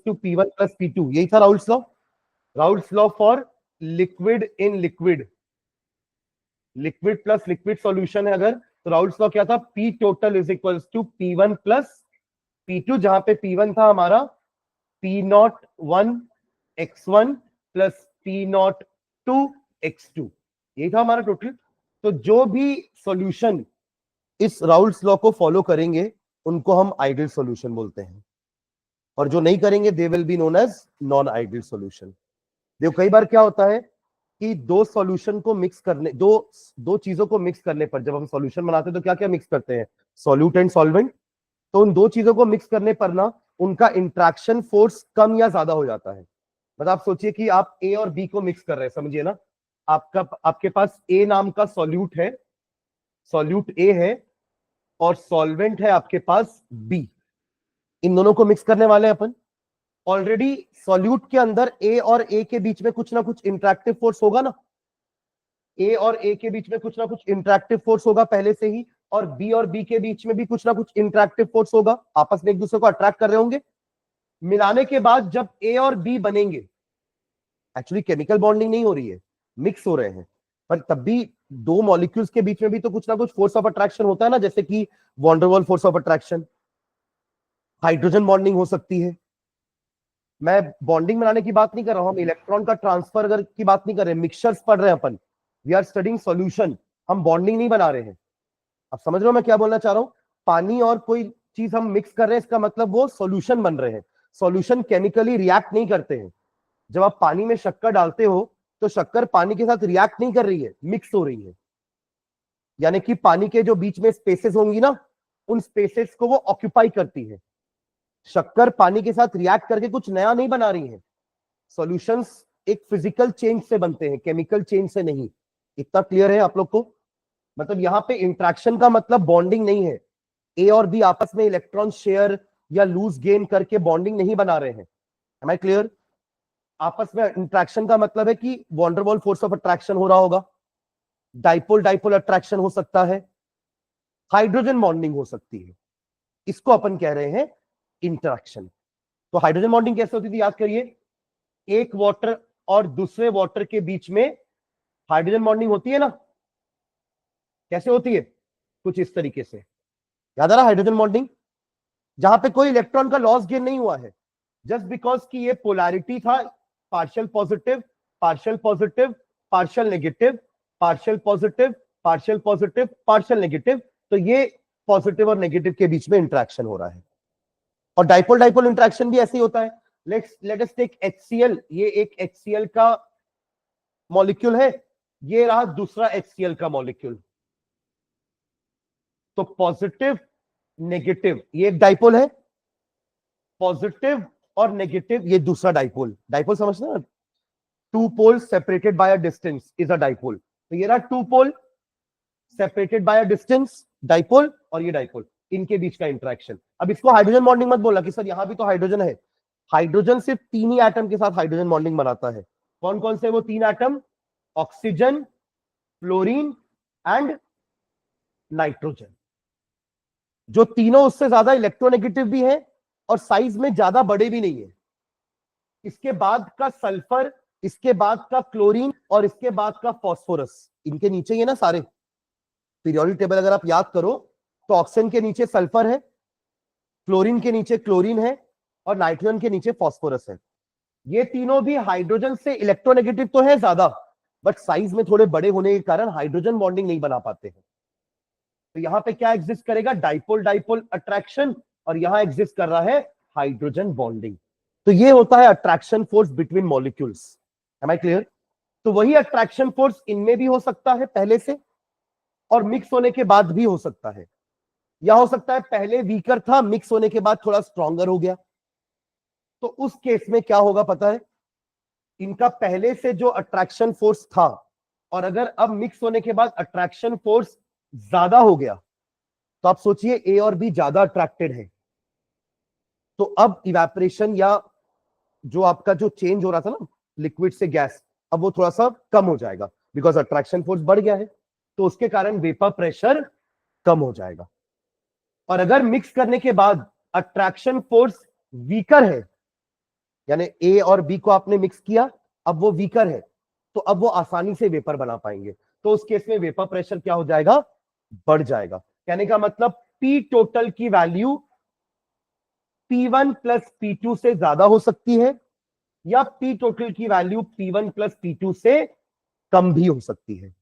To P1 plus P2, यही था Raoult's law. Raoult's law for liquid in liquid, liquid plus liquid solution है अगर, तो Raoult's law क्या था, P total is equals to P1 plus P2, जहां पे P1 था हमारा P01 x1 plus P02 x2, यही था हमारा टोटल। तो जो भी सॉल्यूशन इस राउल्स लॉ को फॉलो करेंगे उनको हम आइडियल सॉल्यूशन बोलते हैं, और जो नहीं करेंगे they will be known as non ideal solution. देखो कई बार क्या होता है कि दो सॉल्यूशन को मिक्स करने, दो चीजों को मिक्स करने पर जब हम सॉल्यूशन बनाते हैं तो क्या क्या मिक्स करते हैं, सॉल्यूट एंड सॉल्वेंट। तो उन दो चीजों को मिक्स करने पर ना उनका इंट्रैक्शन फोर्स कम या ज्यादा हो जाता है। मतलब आप सोचिए कि आप ए और बी को मिक्स कर रहे हैं, समझिए ना, आपके पास ए नाम का सॉल्यूट है, सॉल्यूट ए है, और सॉल्वेंट है आपके पास बी। इन दोनों को मिक्स करने वाले हैं अपन। ऑलरेडी सॉल्यूट के अंदर ए और ए के बीच में कुछ ना कुछ इंटरेक्टिव फोर्स होगा ना, ए और ए के बीच में कुछ ना कुछ इंटरेक्टिव फोर्स होगा पहले से ही, और बी और बी के बीच में भी कुछ ना कुछ इंटरेक्टिव फोर्स होगा, आपस में एक दूसरे को अट्रैक्ट कर रहे होंगे। मिलाने के बाद जब ए और बी बनेंगे, एक्चुअली केमिकल बॉन्डिंग नहीं हो रही है, मिक्स हो रहे हैं, पर तब भी दो मॉलिक्यूल्स के बीच में भी तो कुछ ना कुछ फोर्स ऑफ अट्रैक्शन होता है ना, जैसे कि van der Waals force of attraction, hydrogen bonding हो सकती है। मैं बॉन्डिंग बनाने की बात नहीं कर रहा हूं, हम इलेक्ट्रॉन का ट्रांसफर अगर की बात नहीं कर रहे, मिक्सचर्स पढ़ रहे हैं अपन, वी आर स्टडिंग सॉल्यूशन, हम बॉन्डिंग नहीं बना रहे हैं। आप समझ रहे हो मैं क्या बोलना चाह रहा हूं, पानी और कोई चीज हम मिक्स कर रहे हैं, इसका मतलब वो सॉल्यूशन बन रहे हैं। सॉल्यूशन केमिकली रिएक्ट नहीं करते हैं। जब आप पानी में शक्कर डालते हो तो शक्कर पानी के साथ रिएक्ट नहीं कर रही है, मिक्स हो रही है, यानी कि पानी के जो बीच में स्पेसेस होंगी ना, उन स्पेसेस को वो ऑक्यूपाई करती है। शक्कर पानी के साथ रिएक्ट करके कुछ नया नहीं बना रही है। सॉल्यूशंस एक फिजिकल चेंज से बनते हैं, केमिकल चेंज से नहीं। इतना क्लियर है आप लोग को? मतलब यहां पे इंट्रैक्शन का मतलब बॉन्डिंग नहीं है, ए और बी आपस में इलेक्ट्रॉन शेयर या लूज गेन करके बॉन्डिंग नहीं बना रहे हैं। Am I clear? आपस में इंट्रैक्शन का मतलब है कि van der Waals force of attraction हो रहा होगा, डाइपोल डाइपोल अट्रैक्शन हो सकता है, हाइड्रोजन बॉन्डिंग हो सकती है, इसको अपन कह रहे हैं इंटरेक्शन। तो हाइड्रोजन बॉन्डिंग कैसे होती थी याद करिए, एक वाटर और दूसरे वाटर के बीच में हाइड्रोजन बॉन्डिंग होती है ना, कैसे होती है, कुछ इस तरीके से। याद आ रहा हाइड्रोजन बॉन्डिंग, जहां पे कोई इलेक्ट्रॉन का लॉस गेन नहीं हुआ है, जस्ट बिकॉज कि ये पोलैरिटी था, partial positive partial positive partial negative, partial positive partial positive partial negative, तो ये पॉजिटिव और नेगेटिव के बीच में इंटरेक्शन हो रहा है। और डाइपोल डाइपोल इंटरेक्शन भी ऐसे ही होता है। लेट अस टेक HCl, ये एक HCl का मॉलिक्यूल है, ये रहा दूसरा HCl का मॉलिक्यूल, तो पॉजिटिव नेगेटिव ये एक डाइपोल है, पॉजिटिव और नेगेटिव ये दूसरा डाइपोल। डाइपोल समझना ना, two pole separated by a distance is a dipole. तो ये रहा two pole separated by a distance, dipole, और ये डाइपोल, इनके बीच का इंटरेक्शन। अब इसको हाइड्रोजन बॉन्डिंग मत बोला कि सर यहां भी तो हाइड्रोजन है। हाइड्रोजन सिर्फ तीन ही एटम के साथ हाइड्रोजन बॉन्डिंग बनाता है। कौन कौन से वो तीन atom? Oxygen, fluorine and nitrogen. जो तीनों उससे ज्यादा इलेक्ट्रोनेगेटिव भी है और साइज में ज्यादा बड़े भी नहीं है। इसके बाद का सल्फर, इसके बाद का क्लोरीन और इसके बाद का फास्फोरस, इनके नीचे ये ना सारे पीरियोडिक टेबल अगर आप याद करो तो ऑक्सीजन के नीचे सल्फर है, क्लोरीन के नीचे क्लोरीन है, और नाइट्रोजन के नीचे फास्फोरस है। ये तीनों भी हाइड्रोजन से इलेक्ट्रोनेगेटिव तो है ज्यादा, बट साइज में थोड़े बड़े होने के कारण हाइड्रोजन बॉन्डिंग नहीं बना पाते हैं। तो यहां पे क्या एग्जिस्ट करेगा? डाइपोल डाइपोल अट्रैक्शन, और यहां एग्जिस्ट कर रहा है हाइड्रोजन बॉन्डिंग। तो ये होता है attraction force between molecules. Am I clear? तो वही अट्रैक्शन फोर्स इनमें भी हो सकता है पहले से, और मिक्स होने के बाद भी हो सकता है, या हो सकता है पहले वीकर था, मिक्स होने के बाद थोड़ा स्ट्रॉन्गर हो गया। तो उस केस में क्या होगा पता है? इनका पहले से जो अट्रैक्शन फोर्स था, और अगर अब मिक्स होने के बाद अट्रैक्शन फोर्स ज्यादा हो गया, तो आप सोचिए ए और बी ज्यादा अट्रैक्टेड है, तो अब इवेपोरेशन या जो आपका जो चेंज हो रहा था ना लिक्विड से गैस, अब वो थोड़ा सा कम हो जाएगा, बिकॉज अट्रैक्शन फोर्स बढ़ गया है, तो उसके कारण वेपर प्रेशर कम हो जाएगा। और अगर मिक्स करने के बाद अट्रैक्शन फोर्स वीकर है, यानी ए और बी को आपने मिक्स किया, अब वो वीकर है तो अब वो आसानी से वेपर बना पाएंगे, तो उस केस में वेपर प्रेशर क्या हो जाएगा, बढ़ जाएगा। कहने का मतलब पी टोटल की वैल्यू P1 प्लस P2 से ज्यादा हो सकती है, या पी टोटल की वैल्यू P1 प्लस P2 से कम भी हो सकती है।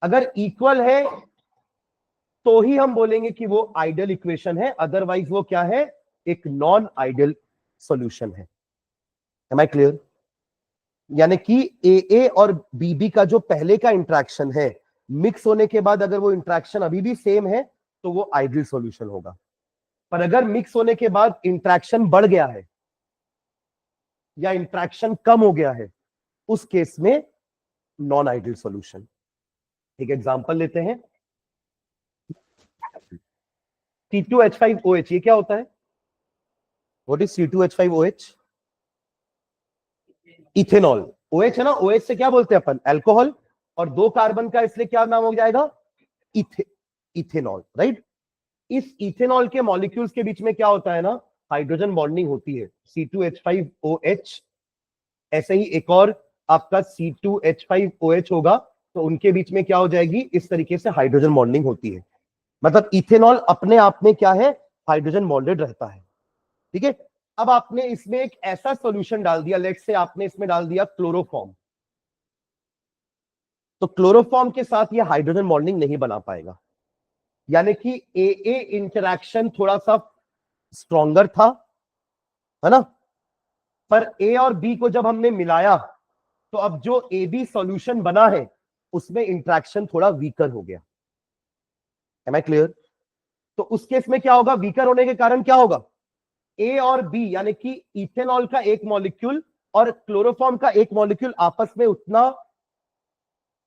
अगर इक्वल है तो ही हम बोलेंगे कि वो आइडियल इक्वेशन है, अदरवाइज वो क्या है, एक नॉन आइडियल सॉल्यूशन है। Am I clear? यानी कि ए और बी का जो पहले का इंट्रैक्शन है, मिक्स होने के बाद अगर वो इंट्रैक्शन अभी भी सेम है तो वो आइडियल सॉल्यूशन होगा। पर अगर मिक्स होने के बाद इंट्रैक्शन बढ़ गया है या इंट्रैक्शन कम हो गया है, उस केस में नॉन आइडियल सॉल्यूशन। एक एग्जांपल लेते हैं, C2H5OH, ये क्या होता है? What is C2H5OH? Ethanol. OH है ना, OH से क्या बोलते हैं अपन, अल्कोहल, और 2 कार्बन का, इसलिए क्या नाम हो जाएगा, इथेनॉल, राइट। इस इथेनॉल के मॉलिक्यूल्स के बीच में क्या होता है ना, हाइड्रोजन बॉन्डिंग होती है, C2H5OH। ऐसे ही एक और आपका C2H5OH होगा, तो उनके बीच में क्या हो जाएगी, इस तरीके से हाइड्रोजन बॉन्डिंग होती है। मतलब इथेनॉल अपने आप में क्या है, हाइड्रोजन बॉन्डेड रहता है, ठीक है। अब आपने इसमें एक ऐसा सॉल्यूशन डाल दिया, लेट्स से आपने इसमें डाल दिया क्लोरोफॉर्म, तो क्लोरोफॉर्म के साथ ये हाइड्रोजन बॉन्डिंग नहीं बना पाएगा, यानी कि ए इंटरैक्शन थोड़ा सा स्ट्रॉन्गर था, है ना। पर ए और बी को जब हमने मिलाया तो अब जो ए बी सॉल्यूशन बना है उसमें इंटरैक्शन थोड़ा वीकर हो गया। Am I clear? तो उस केस में क्या होगा, वीकर होने के कारण क्या होगा, ए और बी यानी कि इथेनॉल का एक मॉलिक्यूल और क्लोरोफॉर्म का एक मॉलिक्यूल आपस में उतना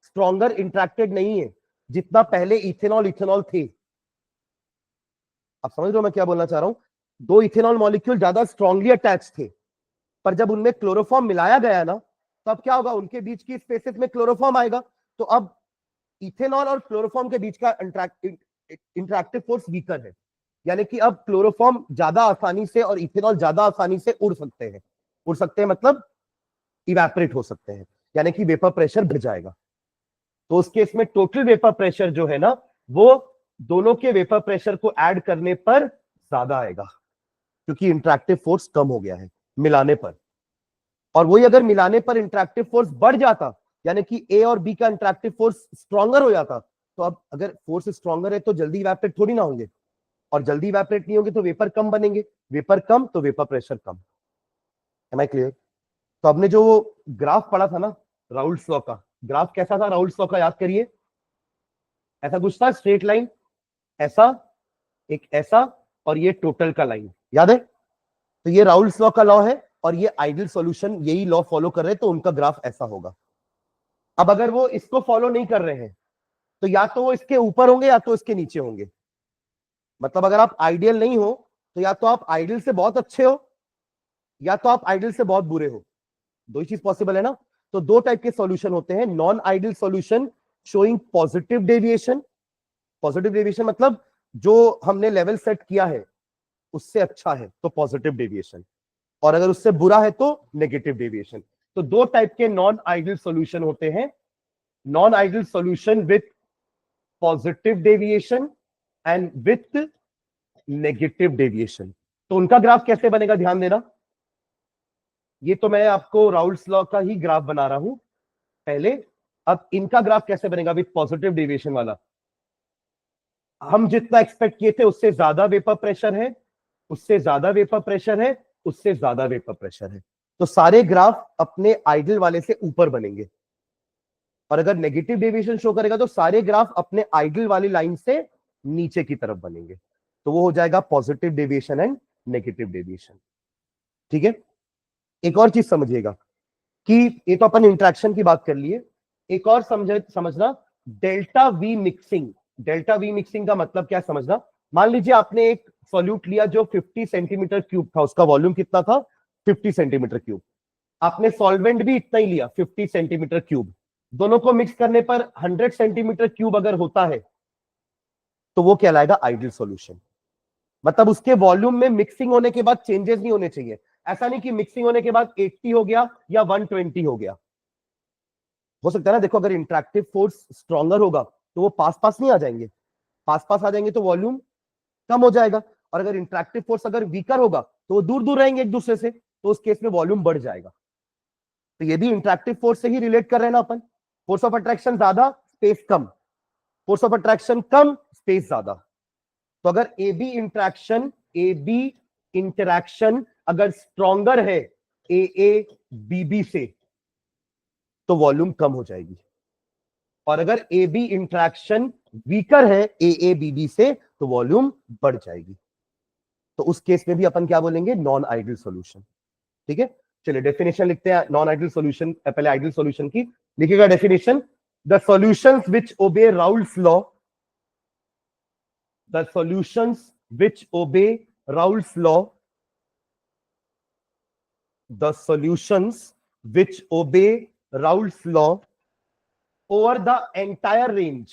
स्ट्रॉन्गर इंटरैक्टेड नहीं है जितना पहले इथेनॉल इथेनॉल थे। आप समझ रहे हो मैं क्या बोलना चाह रहा हूं? 2 इथेनॉल मॉलिक्यूल ज्यादा स्ट्रांगली अटैच थे, पर जब उनमें क्लोरोफॉर्म मिलाया गया ना, तो अब क्या होगा, उनके बीच की स्पेसेस में क्लोरोफॉर्म आएगा, तो अब इथेनॉल और क्लोरोफॉर्म के बीच का इंटरैक्टिव फोर्स वीकर है, यानी कि अब क्लोरोफॉर्म ज्यादा आसानी से और इथेनॉल ज्यादा आसानी से उड़ सकते हैं। उड़ सकते हैं मतलब इवेपोरेट हो सकते हैं, यानी कि वेपर प्रेशर बढ़ जाएगा। तो उस केस में टोटल वेपर प्रेशर जो है ना, वो दोनों के वेपर प्रेशर को ऐड करने पर ज्यादा आएगा, क्योंकि इंटरैक्टिव फोर्स कम हो गया है मिलाने पर। और वही अगर मिलाने पर इंटरैक्टिव फोर्स बढ़ जाता, यानी कि ए और बी का इंटरैक्टिव फोर्स स्ट्रॉन्गर हो जाता, तो अब अगर फोर्स स्ट्रॉन्गर है तो जल्दी इवेपोरेट थोड़ी ना होंगे, और जल्दी इवेपोरेट नहीं होंगे तो वेपर कम बनेंगे, वेपर कम तो वेपर प्रेशर कम। Am I clear? तो आपने जो ग्राफ पढ़ा था ना राउल्स लॉ का, ग्राफ कैसा था राउल्स लॉ का, याद करिए। ऐसा कुछ था, स्ट्रेट लाइन, ऐसा, एक ऐसा, और ये टोटल का लाइन, याद है? तो ये राउल्स लॉ का लॉ है, और ये आइडियल सॉल्यूशन यही लॉ फॉलो कर रहे हैं, तो उनका ग्राफ ऐसा होगा। अब अगर वो इसको फॉलो नहीं कर रहे हैं तो या तो वो इसके ऊपर होंगे या तो इसके नीचे होंगे। मतलब अगर आप आइडियल नहीं हो तो या तो आप आइडियल से बहुत अच्छे हो या तो आप आइडियल से बहुत बुरे हो, दो ही चीज पॉसिबल है ना। तो 2 टाइप के सॉल्यूशन होते हैं, non ideal solution showing positive deviation. Positive deviation मतलब जो हमने लेवल सेट किया है उससे अच्छा है तो पॉजिटिव डेविएशन, और अगर उससे बुरा है तो नेगेटिव डेविएशन। तो 2 टाइप के नॉन आइडियल सॉल्यूशन होते हैं, non ideal solution with positive deviation and with negative deviation. तो उनका ग्राफ कैसे बनेगा, ध्यान देना। ये तो मैं आपको राउल्स लॉ का ही ग्राफ बना रहा हूं पहले। अब इनका ग्राफ कैसे बनेगा विथ पॉजिटिव डेविएशन वाला, हम जितना एक्सपेक्ट किए थे उससे ज्यादा वेपर प्रेशर है, उससे ज्यादा वेपर प्रेशर है, उससे ज्यादा वेपर प्रेशर है, तो सारे ग्राफ अपने आइडियल वाले से ऊपर बनेंगे। और अगर नेगेटिव डेविएशन शो करेगा तो सारे ग्राफ अपने आइडियल वाली लाइन से नीचे की तरफ बनेंगे, तो वो हो जाएगा positive deviation and negative deviation. ठीक है, एक और चीज समझिएगा कि ये तो अपन इंटरेक्शन की बात कर लिए, एक और समझना delta V mixing. Delta V mixing का मतलब क्या समझना, मान लीजिए आपने एक सॉल्यूट लिया जो 50 सेंटीमीटर क्यूब था, उसका वॉल्यूम कितना था, 50 सेंटीमीटर क्यूब। आपने सॉल्वेंट भी इतना ही लिया, 50 सेंटीमीटर क्यूब। दोनों को मिक्स करने पर 100 सेंटीमीटर क्यूब अगर होता है तो वो कहलाएगा आइडियल सॉल्यूशन। मतलब उसके वॉल्यूम में मिक्सिंग होने के बाद चेंजेस नहीं होने चाहिए, ऐसा नहीं कि मिक्सिंग होने के बाद 80 हो गया या 120 हो गया। हो सकता है ना, देखो अगर इंटरेक्टिव फोर्स स्ट्रॉन्गर होगा तो वो पास पास नहीं आ जाएंगे, पास पास आ जाएंगे तो वॉल्यूम कम हो जाएगा, और अगर इंटरेक्टिव फोर्स अगर वीकर होगा तो वो दूर दूर रहेंगे एक दूसरे से, तो उस केस में वॉल्यूम बढ़ जाएगा। तो ये भी इंटरेक्टिव फोर्स से ही रिलेट कर रहे हैं ना अपन। फोर्स ऑफ अट्रैक्शन ज्यादा, space come, force of attraction come, space ज्यादा। तो अगर ए बी इंटरैक्शन अगर स्ट्रॉन्गर है ए बी से, तो वॉल्यूम कम हो जाएगी, और अगर ए बी इंटरैक्शन वीकर है ए बी से, तो वॉल्यूम बढ़ जाएगी। तो उस केस में भी अपन क्या बोलेंगे, नॉन आइडियल सॉल्यूशन। ठीक है, चलिए डेफिनेशन लिखते हैं नॉन आइडियल सॉल्यूशन, पहले आइडियल सॉल्यूशन की लिखिएगा definition. The solutions which obey Raoult's law, the solutions which obey Raoult's law, the solutions which obey Raoult's law over the entire range,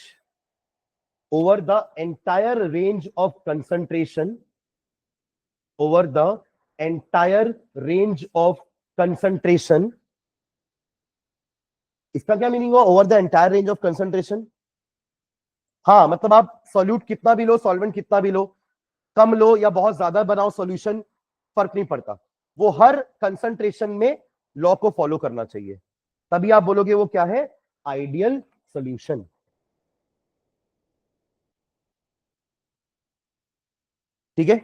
over the entire range of concentration, over the entire range of concentration। इसका क्या meaning हुआ, over the entire range of concentration? हाँ, मतलब आप solute कितना भी लो, solvent कितना भी लो, कम लो या बहुत ज्यादा बनाओ सॉल्यूशन, फर्क नहीं पड़ता, वो हर कंसंट्रेशन में लॉ को फॉलो करना चाहिए, तभी आप बोलोगे वो क्या है, आइडियल सॉल्यूशन। ठीक है,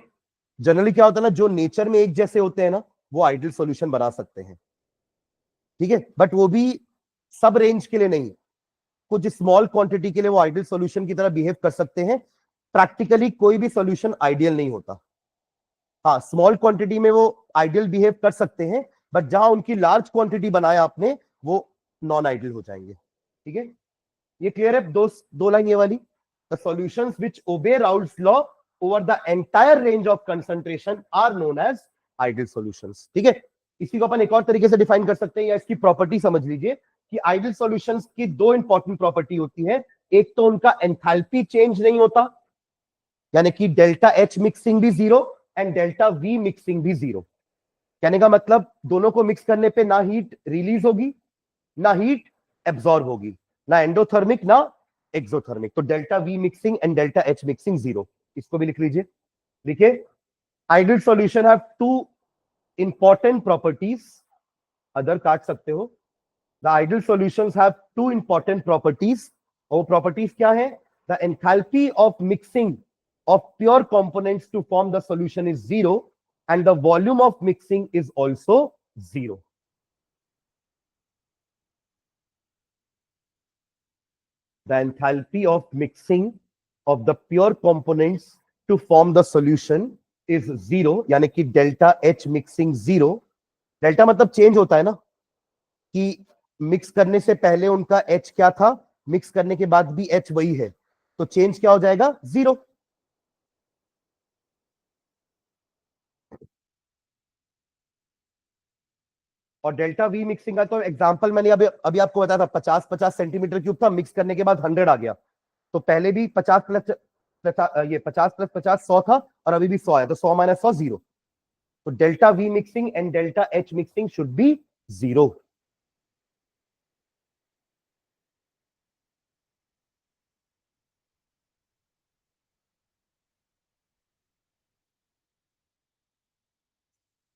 जनरली क्या होता है ना, जो नेचर में एक जैसे होते हैं ना, वो आइडियल सॉल्यूशन बना सकते हैं। ठीक है, बट वो भी सब रेंज के लिए नहीं, कुछ स्मॉल क्वांटिटी के लिए वो आइडियल सॉल्यूशन की तरह बिहेव कर सकते हैं। प्रैक्टिकली कोई भी सॉल्यूशन आइडियल नहीं होता। हाँ, स्मॉल क्वांटिटी में वो आइडियल बिहेव कर सकते हैं, बट जहां उनकी लार्ज क्वांटिटी बनाया आपने, वो नॉन आइडियल हो जाएंगे। ठीक है, ये क्लियर है, दो लाइन ये वाली। The solutions which obey Raoult's law over the entire range of concentration are known as ideal solutions. ठीक है, इसी को अपन एक और तरीके से डिफाइन कर सकते हैं, या इसकी प्रॉपर्टी समझ लीजिए कि आइडियल सॉल्यूशंस की दो इंपॉर्टेंट प्रॉपर्टी होती है। एक तो उनका एंथैल्पी चेंज नहीं होता, यानी कि डेल्टा एच मिक्सिंग भी zero and delta V mixing भी जीरो। कहने का मतलब दोनों को मिक्स करने पे ना हीट रिलीज होगी, ना हीट एब्जॉर्ब होगी, ना एंडोथर्मिक ना एक्सोथर्मिक। तो delta V mixing and delta H mixing zero, इसको भी लिख लीजिए। देखिए, ideal solution have two important properties, other काट सकते हो। The ideal solutions have two important properties, और वो प्रॉपर्टीज क्या है, the enthalpy of mixing of pure components to form the solution is zero and the volume of mixing is also zero. The enthalpy of mixing of the pure components to form the solution is zero, यानी कि delta H mixing zero. Delta मतलब change होता है ना, कि mix करने से पहले उनका एच क्या था, मिक्स करने के बाद भी एच वही है, तो चेंज क्या हो जाएगा, जीरो। और डेल्टा वी मिक्सिंग का तो एग्जांपल मैंने अभी अभी आपको बताया था, 50-50 सेंटीमीटर क्यूब था, मिक्स करने के बाद 100 आ गया, तो पहले भी 50 प्लस ये 50 + 50 100 था, और अभी भी 100 आया, तो 100 - 100 जीरो। तो delta V mixing and delta H mixing should be zero.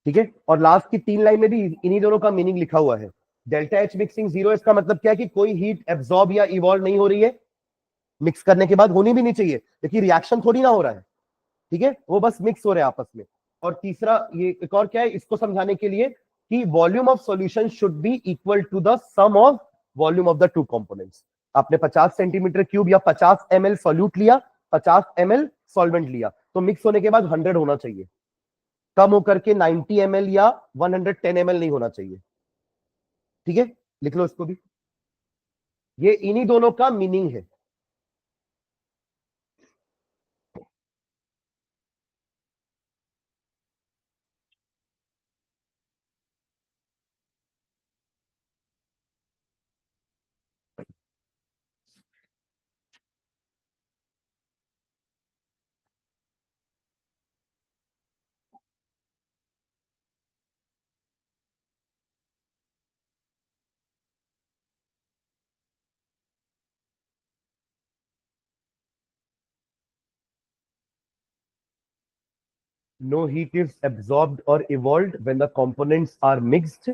ठीक है, और लास्ट की 3 लाइन में भी इन्हीं दोनों का मीनिंग लिखा हुआ है। डेल्टा एच मिक्सिंग जीरो, इसका मतलब क्या है कि कोई हीट एब्जॉर्ब या इवॉल्व नहीं हो रही है, मिक्स करने के बाद होनी भी नहीं चाहिए, लेकिन रिएक्शन थोड़ी ना हो रहा है। ठीक है, वो बस मिक्स हो रहे हैं आपस में। और तीसरा ये एक और क्या है, इसको समझाने के लिए कि volume of solution should be equal to the sum of volume of the two components. आपने 50 सेंटीमीटर क्यूब या 50 ml सॉल्यूट लिया, 50 ml सॉल्वेंट लिया, तो मिक्स होने के बाद 100 होना चाहिए, कम होकर के 90 ml या 110 ml नहीं होना चाहिए। ठीक है, लिख लो इसको भी, ये इन्हीं दोनों का मीनिंग है। no heat is absorbed or evolved when the components are mixed,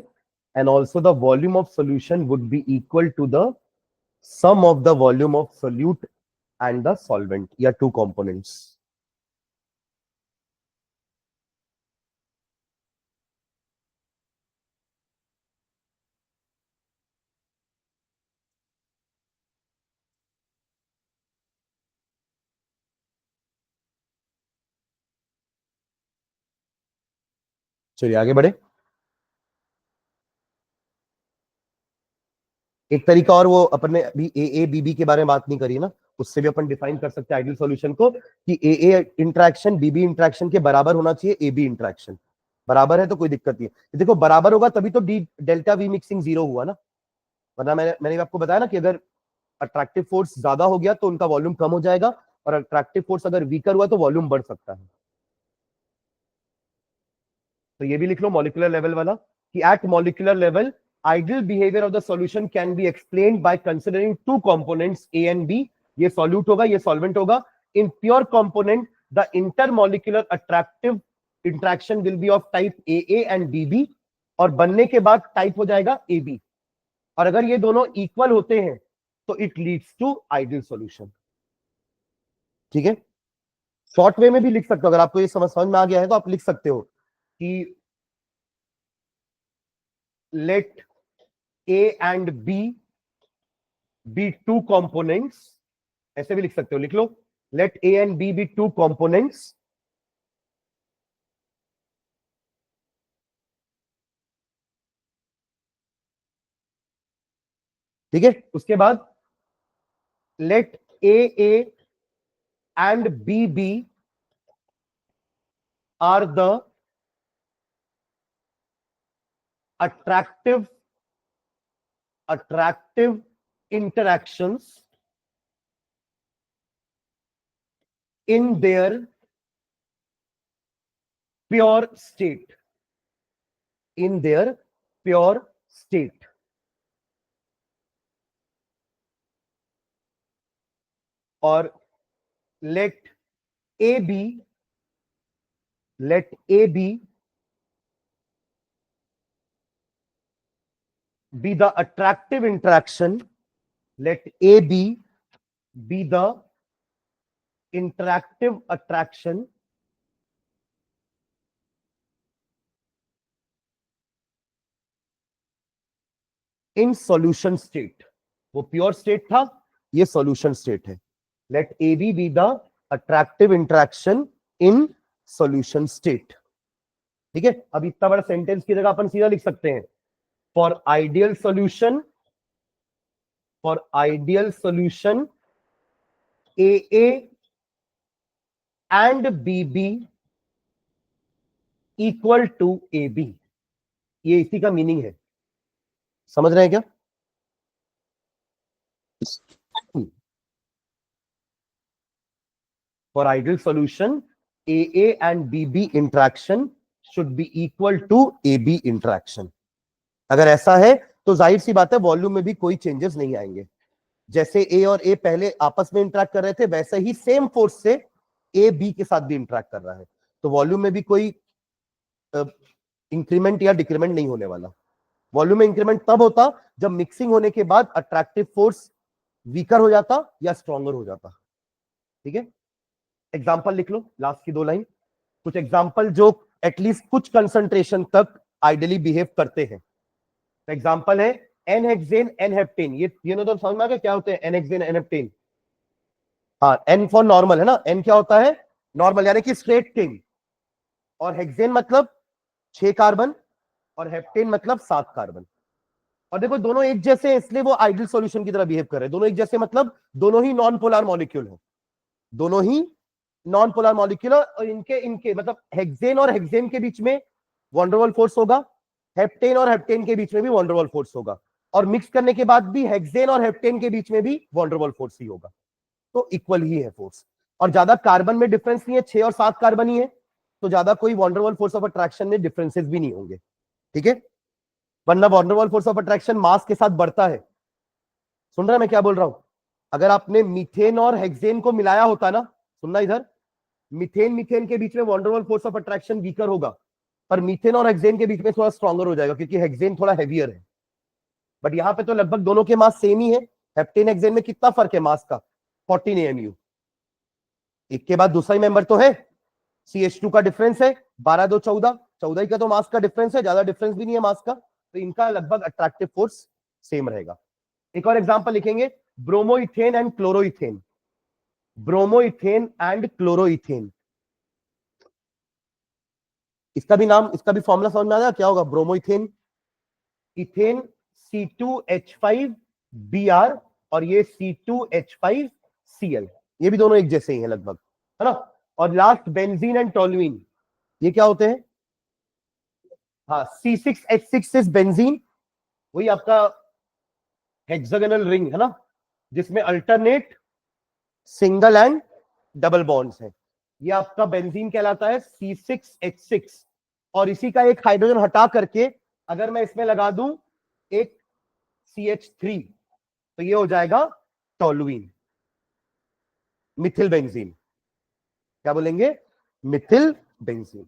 and also the volume of solution would be equal to the sum of the volume of solute and the solvent, या two components. चलिए आगे बढ़े. एक तरीका और, वो अपने अभी ए बी बी के बारे में बात नहीं करी ना, उससे भी अपन डिफाइन कर सकते हैं आइडियल सॉल्यूशन को कि ए इंटरेक्शन बी इंटरेक्शन के बराबर होना चाहिए ए बी इंटरेक्शन. बराबर है तो कोई दिक्कत नहीं है. देखो बराबर होगा तभी तो D delta V mixing zero हुआ ना, वरना मैंने आपको बताया ना कि अगर अट्रैक्टिव फोर्स ज्यादा हो गया तो उनका वॉल्यूम कम हो जाएगा, और अट्रैक्टिव फोर्स अगर वीकर हुआ तो वॉल्यूम बढ़ सकता है. तो ये भी लिख लो मॉलिक्यूलर लेवल वाला कि at molecular level ideal behavior of the solution can be explained by considering two components A and B. ये solute होगा, ये solvent होगा. In pure component, the intermolecular attractive interaction will be of type AA and BB, और बनने के बाद type हो जाएगा AB. और अगर ये दोनों इक्वल होते हैं तो it leads to ideal solution. ठीक है, शॉर्ट वे में भी लिख सकते हो. अगर आपको ये समझ में आ गया है तो आप लिख सकते हो कि late A and B be two components. ऐसे भी लिख सकते हो, लिख लो let A and B be two components ठीक है. उसके बाद let AA and BB are the attractive interactions in their pure state. In their pure state. और let AB be the attractive interaction. Let AB be the interactive attraction in solution state. वो pure state था, ये solution state है. Let A B be the attractive interaction in solution state. ठीक है, अब इतना बड़ा सेंटेंस की जगह अपन सीधा लिख सकते हैं for ideal solution A and B B equal to A B. ये इसी का मीनिंग है, समझ रहे हैं क्या? For ideal solution, AA and BB interaction should be equal to AB interaction. अगर ऐसा है तो जाहिर सी बात है वॉल्यूम में भी कोई चेंजेस नहीं आएंगे. जैसे A और A पहले आपस में इंटरेक्ट कर रहे थे, वैसे ही सेम फोर्स से A B के साथ भी इंटरेक्ट कर रहा है, तो वॉल्यूम में भी कोई इंक्रीमेंट या डिक्रीमेंट नहीं होने वाला. वॉल्यूम में इंक्रीमेंट तब होता जब मिक्सिंग होने के बाद अट्रैक्टिव फोर्स वीकर हो जाता या स्ट्रॉन्गर हो जाता. ठीक है, एग्जाम्पल लिख लो, लास्ट की 2 लाइन. कुछ एग्जाम्पल जो एटलीस्ट कुछ कंसंट्रेशन तक आइडियली बिहेव करते हैं. एग्जाम्पल है एन हेक्सेन एन हेप्टेन. ये तो समझ में आ गया क्या होते हैं एन हेक्सेन एन हेप्टेन? हाँ, एन फॉर नॉर्मल है ना. एन क्या होता है? नॉर्मल, यानी कि स्ट्रेट किंग. और हेक्सेन मतलब 6 कार्बन, और हेप्टेन मतलब 7 कार्बन. और देखो दोनों एक जैसे, इसलिए वो आइडियल सॉल्यूशन की तरह बिहेव कर रहे हैं. दोनों एक जैसे मतलब दोनों ही नॉन पोलर मॉलिक्यूल है, दोनों ही नॉन पोलर मॉलिक्यूल. और इनके मतलब हेक्सेन और हेक्सेन के बीच में वॉन्डरवॉल फोर्स होगा, हेप्टेन और हेप्टेन के बीच में भी वॉन्डरवॉल फोर्स होगा, और मिक्स करने के बाद भी हेक्सेन और हेप्टेन के बीच में भी वॉन्डरवॉल फोर्स ही होगा. तो इक्वल ही है फोर्स, और ज्यादा कार्बन में डिफरेंस नहीं है, 6 और 7 कार्बन ही है, तो ज्यादा कोई वॉन्डरवॉल फोर्स ऑफ अट्रैक्शन में डिफरेंसेस भी नहीं होंगे. ठीक है, वरना वॉन्डरवॉल फोर्स ऑफ अट्रैक्शन मास के साथ बढ़ता है. सुन रहे हैं मैं क्या बोल रहा हूं? अगर आपने मीथेन और हेक्सेन को मिलाया होता ना, सुनना इधर, मिथेन मिथेन के बीच में van der Waals force of attraction weaker होगा, पर मीथेन और हेक्सेन के बीच में थोड़ा स्ट्रॉन्गर हो जाएगा क्योंकि हेक्सेन थोड़ा हैवियर है। बट यहाँ पे तो लगभग दोनों के मास सेम ही है। हेप्टेन हेक्सेन में कितना फर्क है मास का? 14 AMU। एक के बाद दूसरा ही मेंबर तो है। CH2 का डिफरेंस है 12 2 14, 14 ही का तो मास का डिफरेंस है, ज्यादा डिफरेंस भी नहीं है मास का, तो इनका लगभग अट्रैक्टिव फोर्स सेम रहेगा। एक और एग्जांपल लिखेंगे, bromoethane and chloroethane. Bromoethane and chloroethane, इसका भी नाम, इसका भी फॉर्मूला समझ में आ गया क्या होगा? ब्रोमोइथेन, इथेन C2H5Br और ये C2H5Cl, ये भी दोनों एक जैसे ही हैं लगभग, है ना। और लास्ट बेंजीन एंड टोलुइन, ये क्या होते हैं? हाँ, C6H6 इज बेंजीन, वही आपका हेक्सागोनल रिंग है ना, जिसमें alternate single and double bonds हैं। ये आपका बेंजीन कहलाता है C6H6। और इसी का एक हाइड्रोजन हटा करके अगर मैं इसमें लगा दूं एक CH3 तो ये हो जाएगा टोलुइन, मिथिल बेंजीन। क्या बोलेंगे? मिथिल बेंजीन।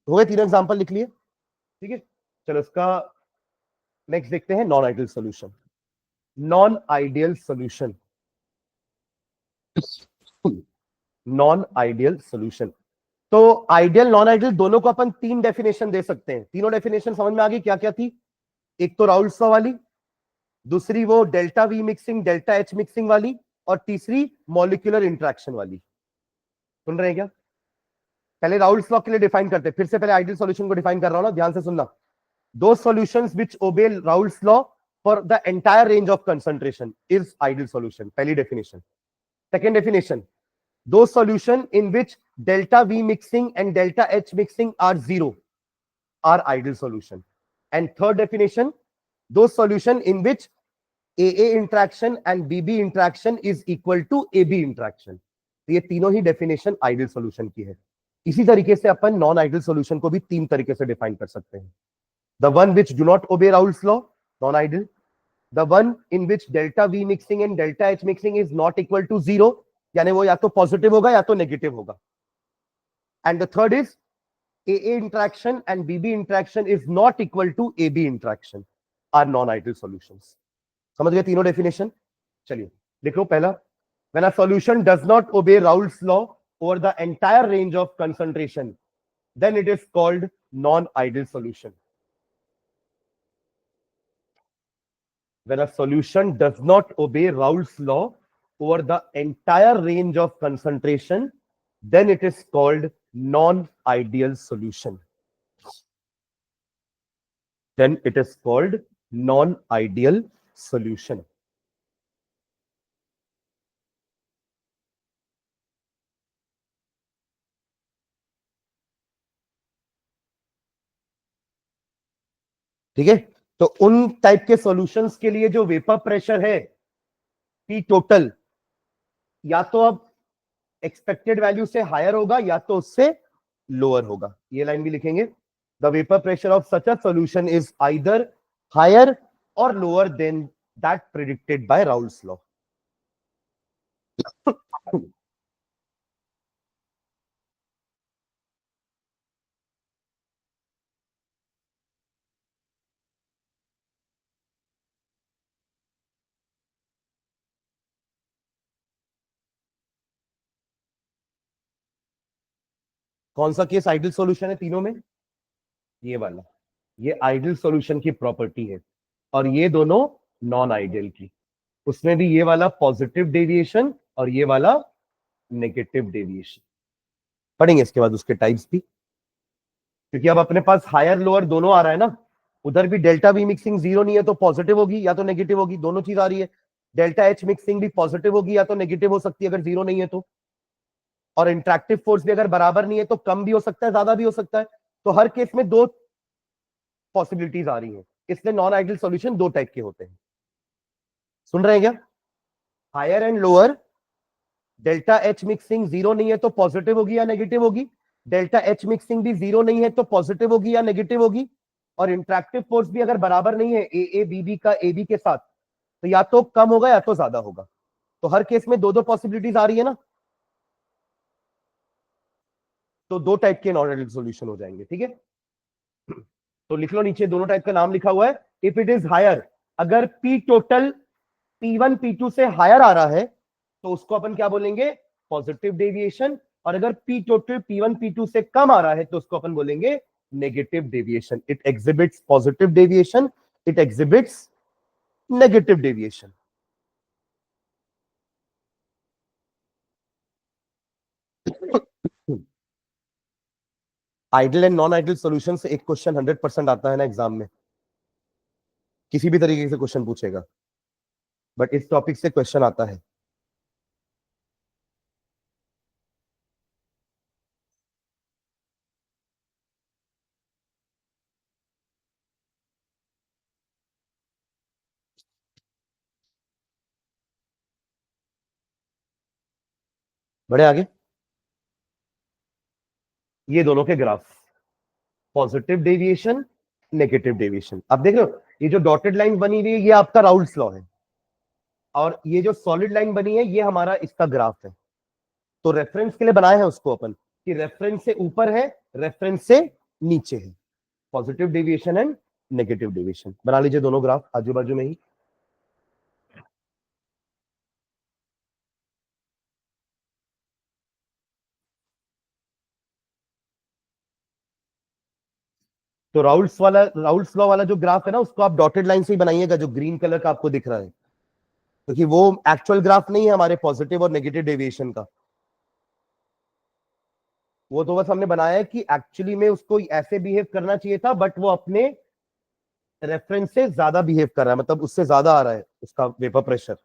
हो गए, तीनों एग्जांपल लिख लिए, ठीक है। चलो इसका नेक्स्ट देखते हैं, non ideal solution. Non ideal solution, non ideal solution. तो आइडियल नॉन आइडियल दोनों को अपन तीन डेफिनेशन दे सकते हैं। तीनों डेफिनेशन समझ में आ गई क्या क्या थी? एक तो राउल्स लॉ वाली, दूसरी वो delta V mixing delta H mixing वाली, और तीसरी मॉलिक्यूलर इंट्रैक्शन वाली। सुन रहे हैं क्या? पहले राउल्स लॉ के लिए डिफाइन करते हैं, फिर से पहले आइडियल सॉल्यूशन को डिफाइन कर रहा हूं ना, ध्यान से सुनना। Those solutions which obey Raoult's law for the entire range of concentration is ideal solution, पहली definition. Second definition, those solution in which delta V mixing and delta H mixing are zero are ideal solution. And third definition, those solution in which AA interaction and BB interaction is equal to AB interaction. तो ये तीनों ही definition ideal solution की है। इसी तरीके से अपन non ideal solution को भी तीन तरीके से डिफाइन कर सकते हैं। The one which do not obey Raoult's law, non ideal. The one in which delta V mixing and delta H mixing is not equal to zero, यानी वो या तो पॉजिटिव होगा या तो नेगेटिव होगा। And the third is AA interaction and BB interaction is not equal to AB interaction are non-ideal solutions. समझ गए तीनों डेफिनेशन? चलिए देखो, पहला, when a solution does not obey Raoult's law over the entire range of concentration, then it is called non-ideal solution. When a solution does not obey Raoult's law over the entire range of concentration, then it is called non-ideal solution. Then it is called non-ideal solution. ठीक है, तो उन type के solutions के लिए जो vapour pressure है P total, या तो अब एक्सपेक्टेड वैल्यू से हायर होगा या तो उससे लोअर होगा। ये लाइन भी लिखेंगे, the vapour pressure of such a solution is either higher और lower than that predicted by Raoult's law. कौन सा केस आइडियल सॉल्यूशन है तीनों में? ये वाला, ये आइडियल सॉल्यूशन की प्रॉपर्टी है, और ये दोनों नॉन आइडियल की। उसमें भी ये वाला पॉजिटिव डेविएशन और ये वाला नेगेटिव डेविएशन पढ़ेंगे इसके बाद उसके टाइप्स भी, क्योंकि अब अपने पास हायर लोअर दोनों आ रहा है ना। उधर भी डेल्टा वी मिक्सिंग जीरो नहीं है तो पॉजिटिव होगी या तो नेगेटिव होगी, दोनों चीज आ रही है। डेल्टा एच मिक्सिंग भी पॉजिटिव होगी या तो नेगेटिव हो सकती है अगर जीरो नहीं है तो। और इंट्रैक्टिव फोर्स भी अगर बराबर नहीं है तो कम भी हो सकता है, ज्यादा भी हो सकता है। तो हर केस में दो पॉसिबिलिटीज आ रही है, इसलिए नॉन आइडियल सॉल्यूशन दो टाइप के होते हैं। सुन रहे हैं क्या? Higher and lower, delta H mixing zero नहीं है तो पॉजिटिव होगी या नेगेटिव होगी, डेल्टा एच मिक्सिंग भी जीरो नहीं है तो पॉजिटिव होगी या नेगेटिव होगी। और इंट्रैक्टिव फोर्स भी अगर बराबर नहीं है ए बी बी का ए बी के साथ, तो या तो कम होगा या तो ज्यादा होगा। तो हर केस में दो दो पॉसिबिलिटीज आ रही है ना। तो दो टाइप के नॉन आइडियल सॉल्यूशन हो जाएंगे, ठीक है। तो लिख लो, नीचे दोनों टाइप का नाम लिखा हुआ है। इफ इट इज हायर, अगर पी टोटल P1 P2 से हायर आ रहा है तो उसको अपन क्या बोलेंगे, पॉजिटिव डेविएशन। और अगर पी टोटल P1 P2 से कम आ रहा है तो उसको अपन बोलेंगे negative deviation. It exhibits positive deviation, it exhibits negative deviation. Ideal and non ideal solution से एक क्वेश्चन 100% आता है ना एग्जाम में, किसी भी तरीके से क्वेश्चन पूछेगा, बट इस टॉपिक से क्वेश्चन आता है। बड़े आगे, ये दोनों के graph, positive deviation, negative deviation. अब देख रहे हो, ये जो डॉटेड लाइन बनी हुई है ये आपका राउल्स लॉ है, और ये जो सॉलिड लाइन बनी है ये हमारा इसका ग्राफ है। तो रेफरेंस के लिए बनाए हैं उसको अपन कि रेफरेंस से ऊपर है, रेफरेंस से नीचे है, positive deviation and negative deviation. बना लीजिए दोनों ग्राफ आजू बाजू में ही। तो राउल्स लॉ वाला जो ग्राफ है ना, उसको आप डॉटेड लाइन से ही बनाइएगा, जो ग्रीन कलर का आपको दिख रहा है, क्योंकि वो एक्चुअल ग्राफ नहीं है हमारे पॉजिटिव और नेगेटिव डेविएशन का। वो तो बस हमने बनाया है कि एक्चुअली में उसको ऐसे बिहेव करना चाहिए था, बट वो अपने रेफरेंस से ज्यादा बिहेव कर रहा है, मतलब उससे ज्यादा आ रहा है उसका वेपर प्रेशर।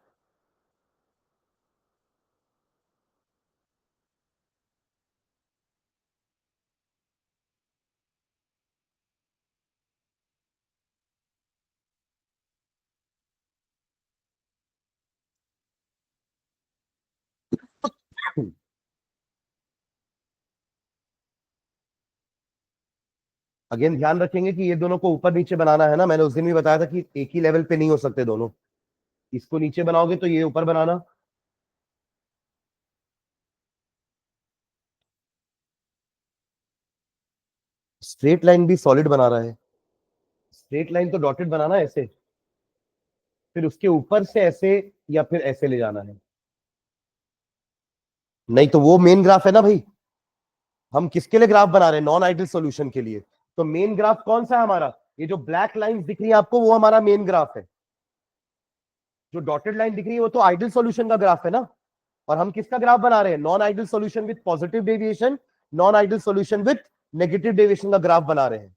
अगेन ध्यान रखेंगे कि ये दोनों को ऊपर नीचे बनाना है ना, मैंने उस दिन भी बताया था कि एक ही लेवल पे नहीं हो सकते दोनों। इसको नीचे बनाओगे तो ये ऊपर बनाना। स्ट्रेट लाइन भी सॉलिड बना रहा है, स्ट्रेट लाइन तो डॉटेड बनाना है ऐसे, फिर उसके ऊपर से ऐसे या फिर ऐसे ले जाना है। नहीं तो वो मेन ग्राफ है ना भाई, हम किसके लिए ग्राफ बना रहे हैं, नॉन आइडियल सॉल्यूशन के लिए। तो मेन ग्राफ कौन सा है हमारा, ये जो ब्लैक लाइन दिख रही है आपको वो हमारा मेन ग्राफ है। जो डॉटेड लाइन दिख रही है वो तो आइडियल सॉल्यूशन का ग्राफ है ना। और हम किसका ग्राफ बना रहे हैं, non ideal solution with positive deviation, non ideal solution with negative deviation का ग्राफ बना रहे हैं।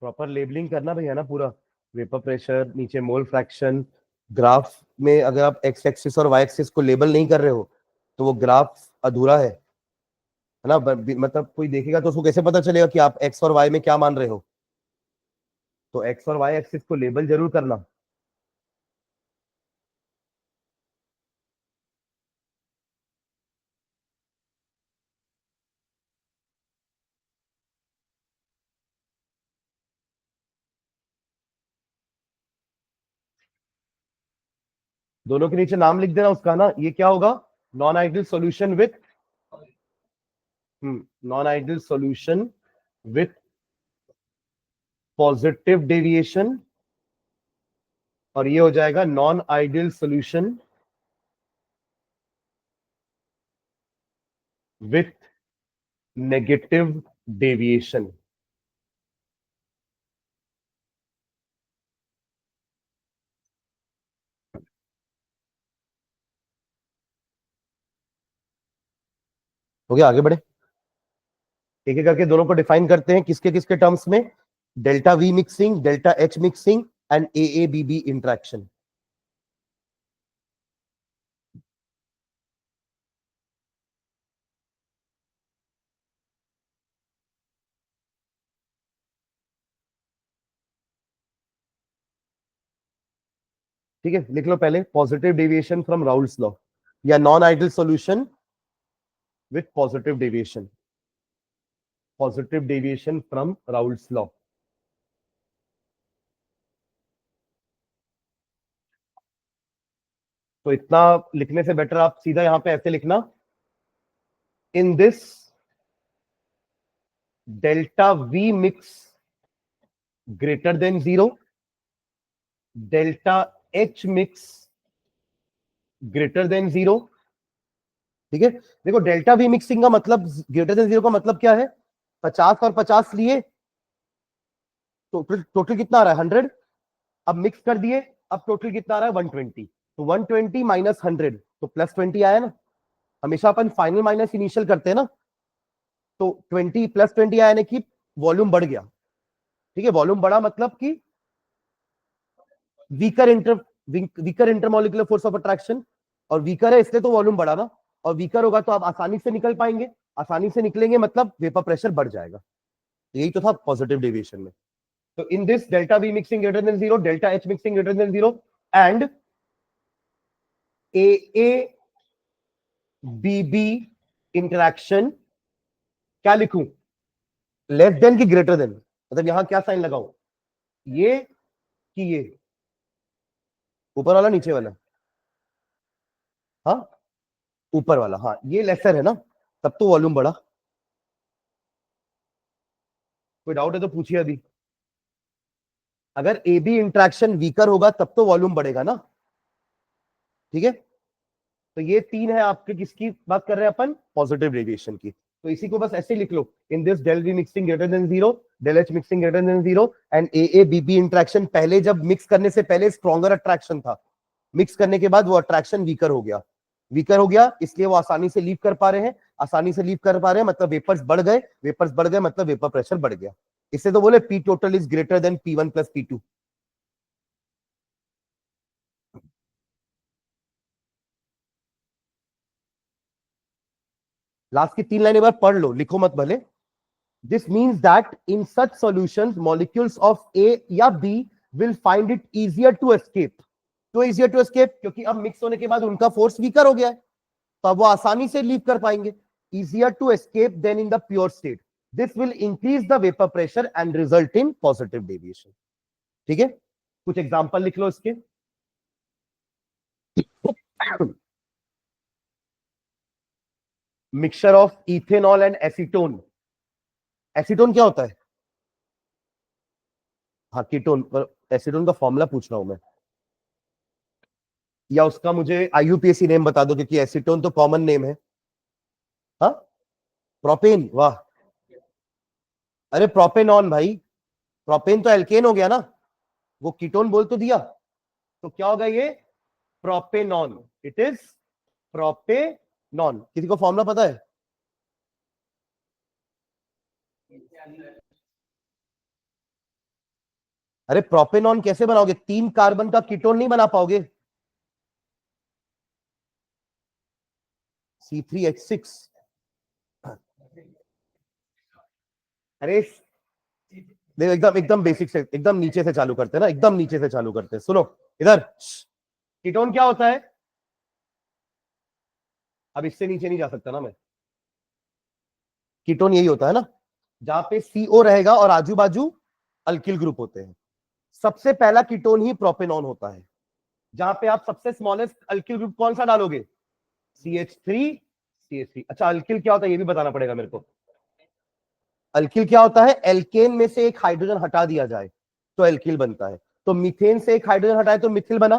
प्रॉपर लेबलिंग करना भैया ना पूरा, वेपर प्रेशर, नीचे मोल फ्रैक्शन। ग्राफ में अगर आप एक्स एक्सिस और वाई एक्सिस को लेबल नहीं कर रहे हो तो वो ग्राफ अधूरा है ना। मतलब कोई देखेगा तो उसको कैसे पता चलेगा कि आप एक्स और वाई में क्या मान रहे हो। तो एक्स और वाई एक्सिस को लेबल जरूर करना। दोनों के नीचे नाम लिख देना उसका ना। ये क्या होगा? Non ideal solution with non ideal solution with positive deviation, और ये हो जाएगा non ideal solution with negative deviation. हो गया, आगे बढ़े। एक एक करके दोनों को डिफाइन करते हैं, किसके किसके टर्म्स में? Delta V mixing, delta H mixing and A B B interaction. ठीक है, लिख लो पहले positive deviation from Raoult's law, या non ideal solution with positive deviation, positive deviation from Raoult's law. तो इतना लिखने से बेटर आप सीधा यहां पे ऐसे लिखना, इन this delta we mix greater than 0, delta H mix greater than 0। ठीक है, देखो डेल्टा वी मिक्सिंग का मतलब, ग्रेटर देन 0 का मतलब क्या है? 50 और 50 लिए, टोटल टोटल कितना आ रहा है? 100। अब मिक्स कर दिए, अब टोटल कितना आ रहा है? 120। तो 120 माइनस 100 तो प्लस 20 आया ना। हमेशा अपन फाइनल माइनस इनिशियल करते हैं ना। तो 20 प्लस 20 आया, यानी कि वॉल्यूम बढ़ गया। ठीक है, वॉल्यूम बढ़ा मतलब कि weaker intermolecular force of attraction, और वीकर है इसलिए तो वॉल्यूम बढ़ा ना। और वीकर होगा तो आप आसानी से निकल पाएंगे, आसानी से निकलेंगे मतलब वेपर प्रेशर बढ़ जाएगा। यही तो था पॉजिटिव डेविएशन में। तो in this delta V mixing greater than 0, delta H mixing greater than 0 and A A B B interaction, क्या लिखूं? लेस देन की ग्रेटर देन? मतलब यहां क्या साइन लगाऊं? ये कि ये? ऊपर वाला नीचे वाला? हाँ, ऊपर वाला। हाँ, ये लेसर है ना, तब तो वॉल्यूम बढ़ा। कोई डाउट है तो पूछिए अभी। अगर ए बी इंट्रैक्शन वीकर होगा तब तो वॉल्यूम बढ़ेगा ना। ठीक है, तो ये तीन है आपके, किसकी बात कर रहे हैं अपन? पॉजिटिव रेडिएशन की। तो इसी को बस ऐसे लिख लो, in this del V mixing greater than 0, del H mixing greater than 0 and A B B interaction. पहले जब मिक्स करने से पहले स्ट्रॉन्गर अट्रैक्शन था, मिक्स करने के बाद वो अट्रैक्शन वीकर हो गया। वीकर हो गया इसलिए वो आसानी से लीव कर पा रहे हैं, आसानी से लीव कर पा रहे हैं मतलब वेपर्स बढ़ गए, वेपर्स बढ़ गए मतलब वेपर प्रेशर बढ़ गया। इससे तो बोले P total is greater than P1 plus P2। Last की 3 लाइन एक बार पढ़ लो, लिखो मत भले। This means that in such solutions, molecules of A या B will find it easier to escape. तो easier to escape क्योंकि अब मिक्स होने के बाद उनका फोर्स वीकर हो गया है, तो अब वो आसानी से लीव कर पाएंगे। Easier to escape than in the pure state. This will increase the vapor pressure and result in positive deviation. ठीक है, कुछ एग्जांपल लिख लो इसके। Mixture of ethanol and acetone. Acetone क्या होता है? हाँ, कीटोन। पर एसीटोन का फॉर्मूला पूछ रहा हूं मैं, या उसका मुझे आईयूपीएसी नेम बता दो, क्योंकि एसीटोन तो कॉमन नेम है। हाँ, प्रोपेन, वाह। अरे प्रोपेनॉन भाई, प्रोपेन तो एल्केन हो गया ना, वो कीटोन बोल तो दिया, तो क्या होगा ये? प्रोपेनॉन। It is propanone. किसी को फॉर्मूला पता है? अरे प्रोपेनॉन कैसे बनाओगे? 3 कार्बन का कीटोन नहीं बना पाओगे। C3H6। अरे देखो, एकदम एकदम बेसिक से, एकदम नीचे से चालू करते हैं ना, एकदम नीचे से चालू करते हैं। सुनो इधर, कीटोन क्या होता है? अब इससे नीचे नहीं जा सकता ना मैं। कीटोन यही होता है ना, जहां पे CO रहेगा और आजू बाजू अल्किल ग्रुप होते हैं। सबसे पहला कीटोन ही प्रोपेनॉन होता है। जहां पे आप सबसे स्मॉलेस्ट अल्किल ग्रुप कौन सा डालोगे? CH3 CH3। अच्छा, अल्किल क्या होता है ये भी बताना पड़ेगा मेरे को। अल्किल क्या होता है? एल्केन में से एक हाइड्रोजन हटा दिया जाए तो एल्किल बनता है। तो मीथेन से एक हाइड्रोजन हटाए तो मिथिल बना,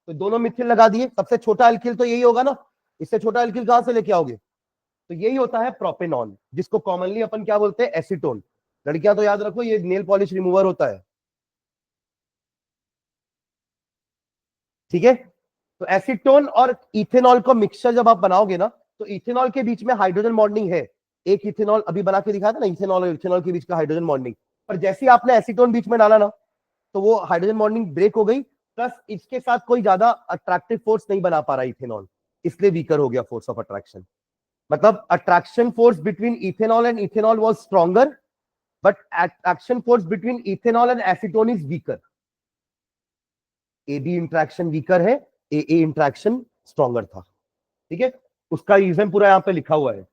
तो दोनों मिथिल लगा दिए। सबसे छोटा अल्किल तो यही होगा ना, इससे छोटा अल्किल कहां से लेके आओगे? तो यही होता है प्रोपेनॉन, जिसको कॉमनली अपन क्या बोलते हैं? एसीटोन। लड़कियां तो याद रखो, ये नेल पॉलिश रिमूवर होता है, ठीक है। तो एसीटोन और इथेनॉल को मिक्सचर जब आप बनाओगे ना, तो इथेनॉल के बीच में हाइड्रोजन बॉन्डिंग है। एक इथेनॉल अभी बना के दिखाया था ना, इथेनॉल और इथेनॉल के बीच का हाइड्रोजन बॉन्डिंग। पर जैसे ही आपने एसीटोन बीच में डाला ना, तो वो हाइड्रोजन बॉन्डिंग ब्रेक हो गई। प्लस इसके साथ कोई ज्यादा अट्रैक्टिव फोर्स नहीं बना पा रहा इथेनॉल, इसलिए वीकर हो गया फोर्स ऑफ अट्रैक्शन। मतलब attraction force between ethanol and ethanol was stronger, but attraction force between ethanol and acetone is weaker. A B interaction weaker है, ए ए इंट्रैक्शन स्ट्रॉन्गर था, ठीक है। उसका रीजन पूरा यहाँ पे लिखा हुआ है,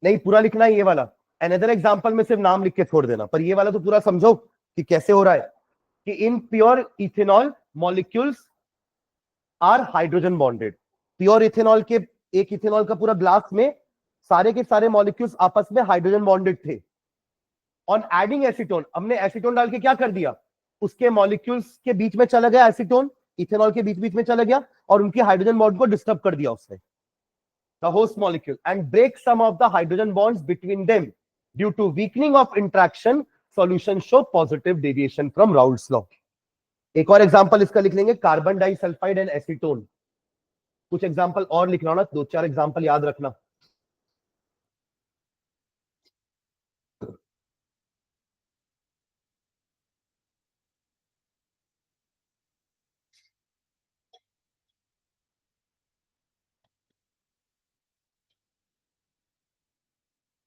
नहीं पूरा लिखना है ये वाला। अनदर एग्जांपल में सिर्फ नाम लिख के छोड़ देना, पर ये वाला तो पूरा समझो कि कैसे हो रहा है। कि in pure ethanol molecules are hydrogen bonded. Pure ethanol के, एक इथेनॉल का पूरा ग्लास में सारे के सारे मॉलिक्यूल्स आपस में हाइड्रोजन बॉन्डेड थे। ऑन एडिंग एसीटोन, हमने एसीटोन डाल के क्या कर दिया? उसके मॉलिक्यूल्स के बीच में चला गया एसीटोन, इथेनॉल के बीच बीच में चला गया और उनके हाइड्रोजन बॉन्ड को डिस्टर्ब कर दिया उसने, the host molecule, and break some of the hydrogen bonds between them. Due to weakening of interaction, solution show positive deviation from Raoult's law. एक और एग्जांपल इसका लिख लेंगे, कार्बन डाइसल्फाइड एंड एसीटोन। कुछ एग्जांपल और लिख रहा हूं ना, दो चार एग्जांपल याद रखना।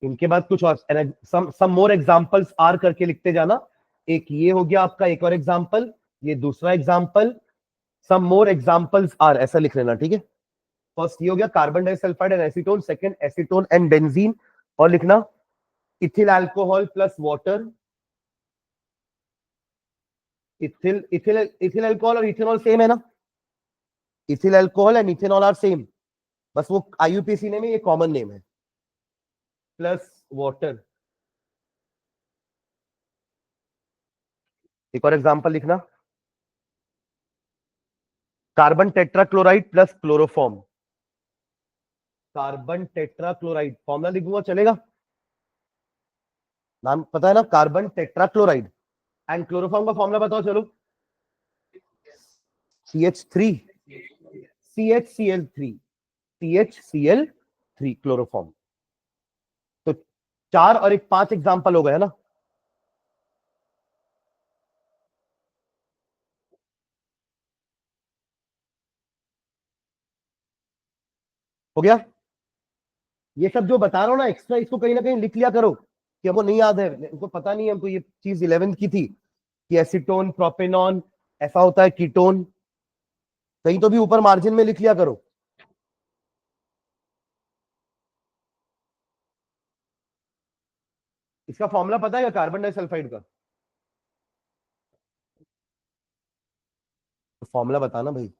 इनके बाद कुछ और सम मोर एग्जांपल्स आर करके लिखते जाना। एक ये हो गया आपका, एक और एग्जांपल, ये दूसरा example, some more examples are, ऐसा लिख लेना, ठीक है। फर्स्ट ये हो गया carbon disulphide and acetone, second acetone and benzene, और लिखना ethyl alcohol plus water. Ethyl ethyl ethyl alcohol और इथेनॉल सेम है ना, ethyl alcohol and ethanol are same, बस वो आईयूपीएसी नेम है, ये कॉमन नेम है। Plus water. एक और एग्जांपल लिखना, carbon tetrachloride plus chloroform. Carbon tetrachloride formula लिख दूंगा चलेगा? नाम पता है ना, कार्बन टेट्राक्लोराइड। एंड क्लोरोफॉर्म का फॉर्मूला बताओ चलो। CH3 CHCl3 CHCl3 chloroform. तो चार और एक पांच एग्जांपल हो गए है ना। हो गया। ये सब जो बता रहा हूं ना एक्स्ट्रा, इसको कहीं ना कहीं लिख लिया करो, कि हमको नहीं याद है, हमको पता नहीं है, हमको ये चीज 11th की थी कि एसीटोन प्रोपेनॉन ऐसा होता है, कीटोन, कहीं तो भी ऊपर मार्जिन में लिख लिया करो। इसका फॉर्मूला पता है क्या कार्बन डाइसल्फाइड का? तो फॉर्मूला बताना भाई।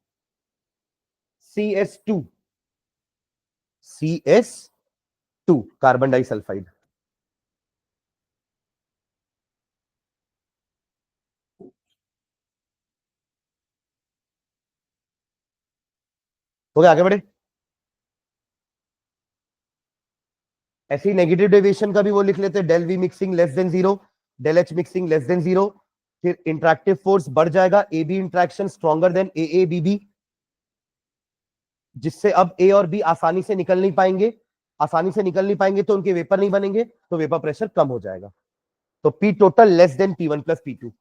CS2 carbon disulphide. हो गया, आगे बढ़े। ऐसे ही नेगेटिव डेविएशन का भी वो लिख लेते हैं, del V mixing less than zero, del H mixing less than zero. फिर इंट्रैक्टिव फोर्स बढ़ जाएगा, A B interaction stronger than A B B, जिससे अब ए और बी आसानी से निकल नहीं पाएंगे। आसानी से निकल नहीं पाएंगे तो उनके वेपर नहीं बनेंगे, तो वेपर प्रेशर कम हो जाएगा। तो P total less than P1 plus P2,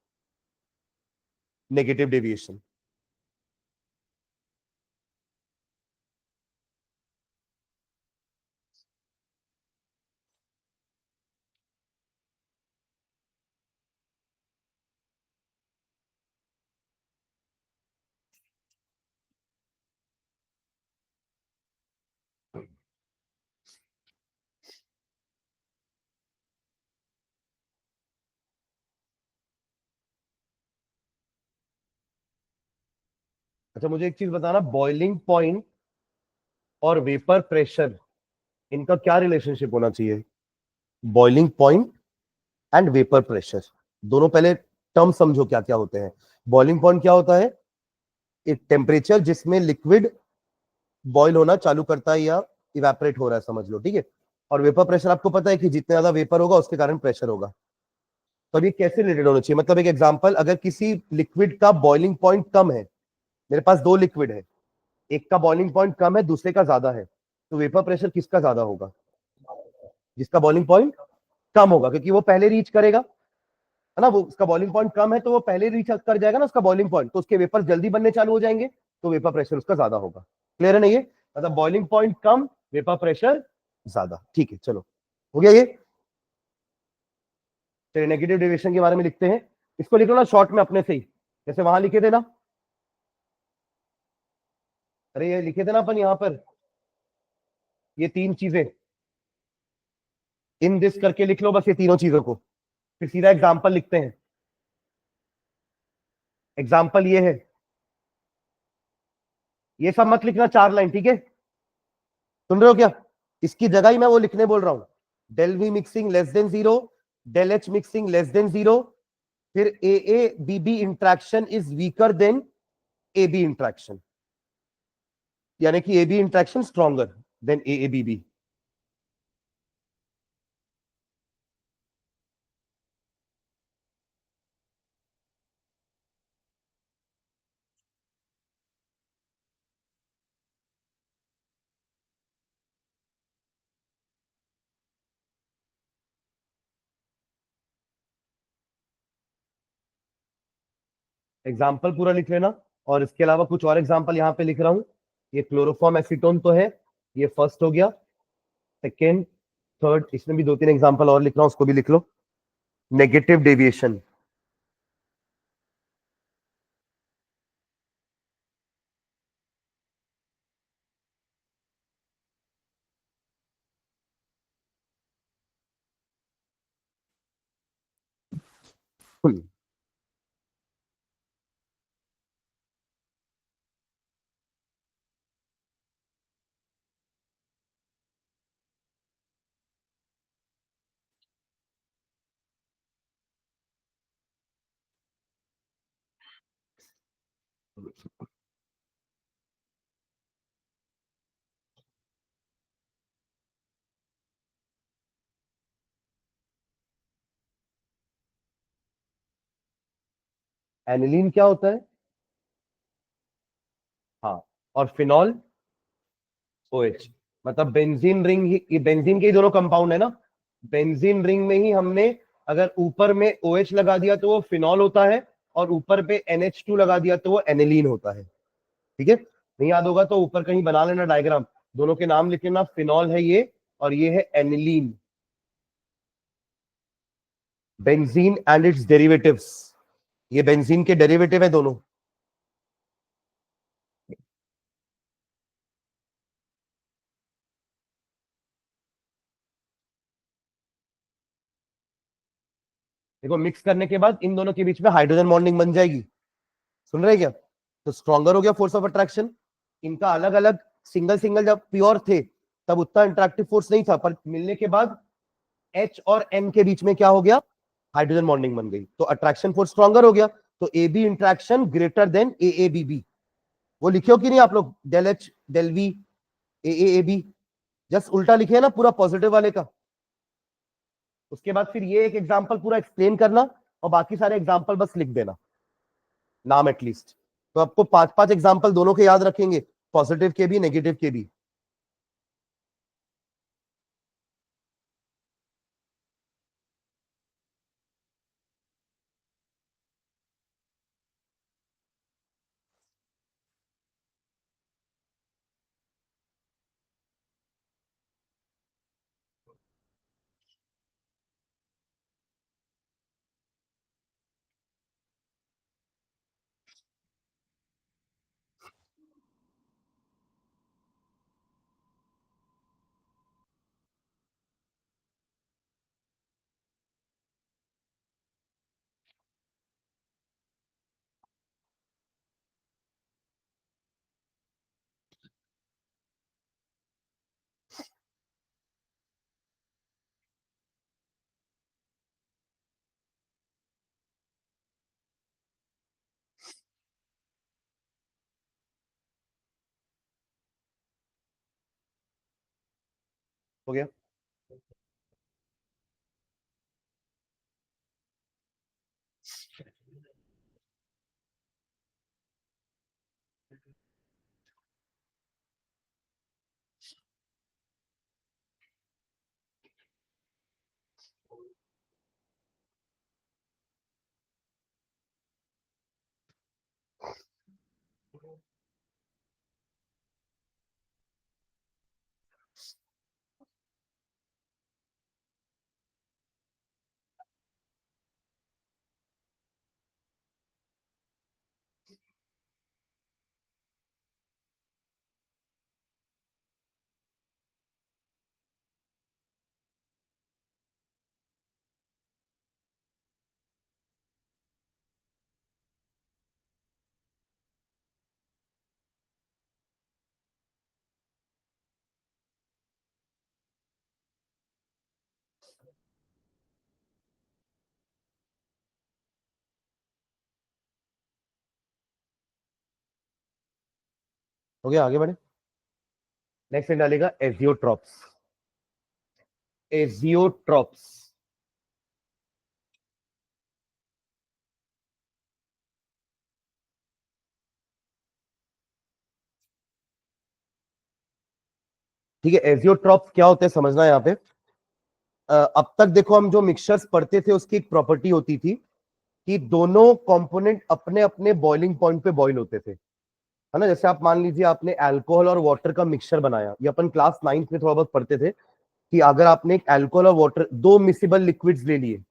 negative deviation. अच्छा मुझे एक चीज बताना, बॉइलिंग पॉइंट और वेपर प्रेशर, इनका क्या रिलेशनशिप होना चाहिए? Boiling point and vapour pressure, दोनों पहले टर्म समझो क्या क्या होते हैं। बॉइलिंग पॉइंट क्या होता है? एक टेम्परेचर जिसमें लिक्विड बॉईल होना चालू करता है या इवेपोरेट हो रहा है, समझ लो, ठीक है। और वेपर प्रेशर आपको पता है कि जितने ज्यादा वेपर होगा उसके कारण प्रेशर होगा। तो अब ये कैसे रिलेटेड होना चाहिए? मतलब एक एग्जांपल, अगर किसी लिक्विड का बॉइलिंग पॉइंट कम है, मेरे पास दो लिक्विड है, एक का बॉइलिंग पॉइंट कम है, दूसरे का ज्यादा है, तो वेपर प्रेशर किसका ज्यादा होगा? जिसका बॉइलिंग पॉइंट कम होगा, क्योंकि वो पहले रीच करेगा, है ना। वो उसका बॉइलिंग पॉइंट कम है तो वो पहले रीच कर जाएगा ना उसका बॉइलिंग पॉइंट, तो उसके वेपर जल्दी बनने चालू हो जाएंगे, तो वेपर प्रेशर उसका ज्यादा होगा। क्लियर है ना ये? मतलब बॉइलिंग पॉइंट कम, वेपर प्रेशर ज्यादा। ठीक है, चलो, हो गया ये। चलिए नेगेटिव डेविएशन के बारे में लिखते हैं। इसको लिख लो ना शॉर्ट में अपने से ही, जैसे वहां लिखे थे ना। अरे ये लिखे थे ना अपन यहां पर, ये तीन चीजें, इन दिस करके लिख लो बस ये तीनों चीजों को, फिर सीधा एग्जाम्पल लिखते हैं। एग्जाम्पल ये है, ये सब मत लिखना, चार लाइन, ठीक है? सुन रहे हो क्या? इसकी जगह ही मैं वो लिखने बोल रहा हूं, del V mixing less than zero, del H mixing less than zero, फिर A A B B interaction is weaker than A B interaction, यानी कि A B interaction stronger than A B B. Example पूरा लिख लेना, और इसके अलावा कुछ और एग्जाम्पल यहाँ पे लिख रहा हूँ। ये क्लोरोफॉर्म एसीटोन तो है, ये फर्स्ट हो गया। सेकेंड, थर्ड, इसमें भी दो तीन एग्जाम्पल और लिख रहा हूँ, उसको भी लिख लो। नेगेटिव डेविएशन, एनिलीन क्या होता है? हाँ, और फिनॉल OH, मतलब बेंजीन रिंग ही, ये बेंजीन के ही दोनों कंपाउंड है ना। बेंजीन रिंग में ही हमने अगर ऊपर में OH लगा दिया तो वो फिनॉल होता है, और ऊपर पे NH2 लगा दिया तो वो एनिलीन होता है। ठीक है, नहीं याद होगा तो ऊपर कहीं बना लेना डायग्राम, दोनों के नाम लिख लेना, फिनॉल है ये और ये है aniline. Benzene and it's derivatives, ये बेंजीन के डेरिवेटिव है दोनों। देखो मिक्स करने के बाद इन दोनों के बीच में हाइड्रोजन बॉन्डिंग बन जाएगी, सुन रहे हैं क्या? तो स्ट्रॉन्गर हो गया फोर्स ऑफ अट्रैक्शन। इनका अलग अलग सिंगल सिंगल जब प्योर थे तब उतना इंटरेक्टिव फोर्स नहीं था, पर मिलने के बाद H और N के बीच में क्या हो गया? हाइड्रोजन बॉन्डिंग बन गई, तो अट्रैक्शन फोर्स स्ट्रॉन्गर हो गया। तो A B interaction greater than A B B, वो लिखे हो कि नहीं आप लोग? Del H del V A B, just उल्टा लिखे है ना पूरा पॉजिटिव वाले का। उसके बाद फिर ये एक एग्जांपल पूरा एक्सप्लेन करना, और बाकी सारे एग्जांपल बस लिख देना, नाम एटलीस्ट। तो आपको पांच पांच एग्जांपल दोनों के याद रखेंगे, पॉजिटिव के भी नेगेटिव के भी। हो गया। हो गया, आगे बढ़े। नेक्स्ट डालेगा एजियोट्रॉप्स। एजियोट्रॉप्स, ठीक है। एजियोट्रॉप्स क्या होते हैं समझना है यहाँ पे। अब तक देखो हम जो मिक्सचर्स पढ़ते थे उसकी एक प्रॉपर्टी होती थी कि दोनों कंपोनेंट अपने अपने बॉइलिंग पॉइंट पे बॉईल होते थे, है ना। जैसे आप मान लीजिए आपने अल्कोहल और वाटर का मिक्सचर बनाया, ये अपन क्लास 9th में थोड़ा बहुत पढ़ते थे कि अगर आपने एक अल्कोहल और वाटर, दो मिसिबल लिक्विड्स ले लिए,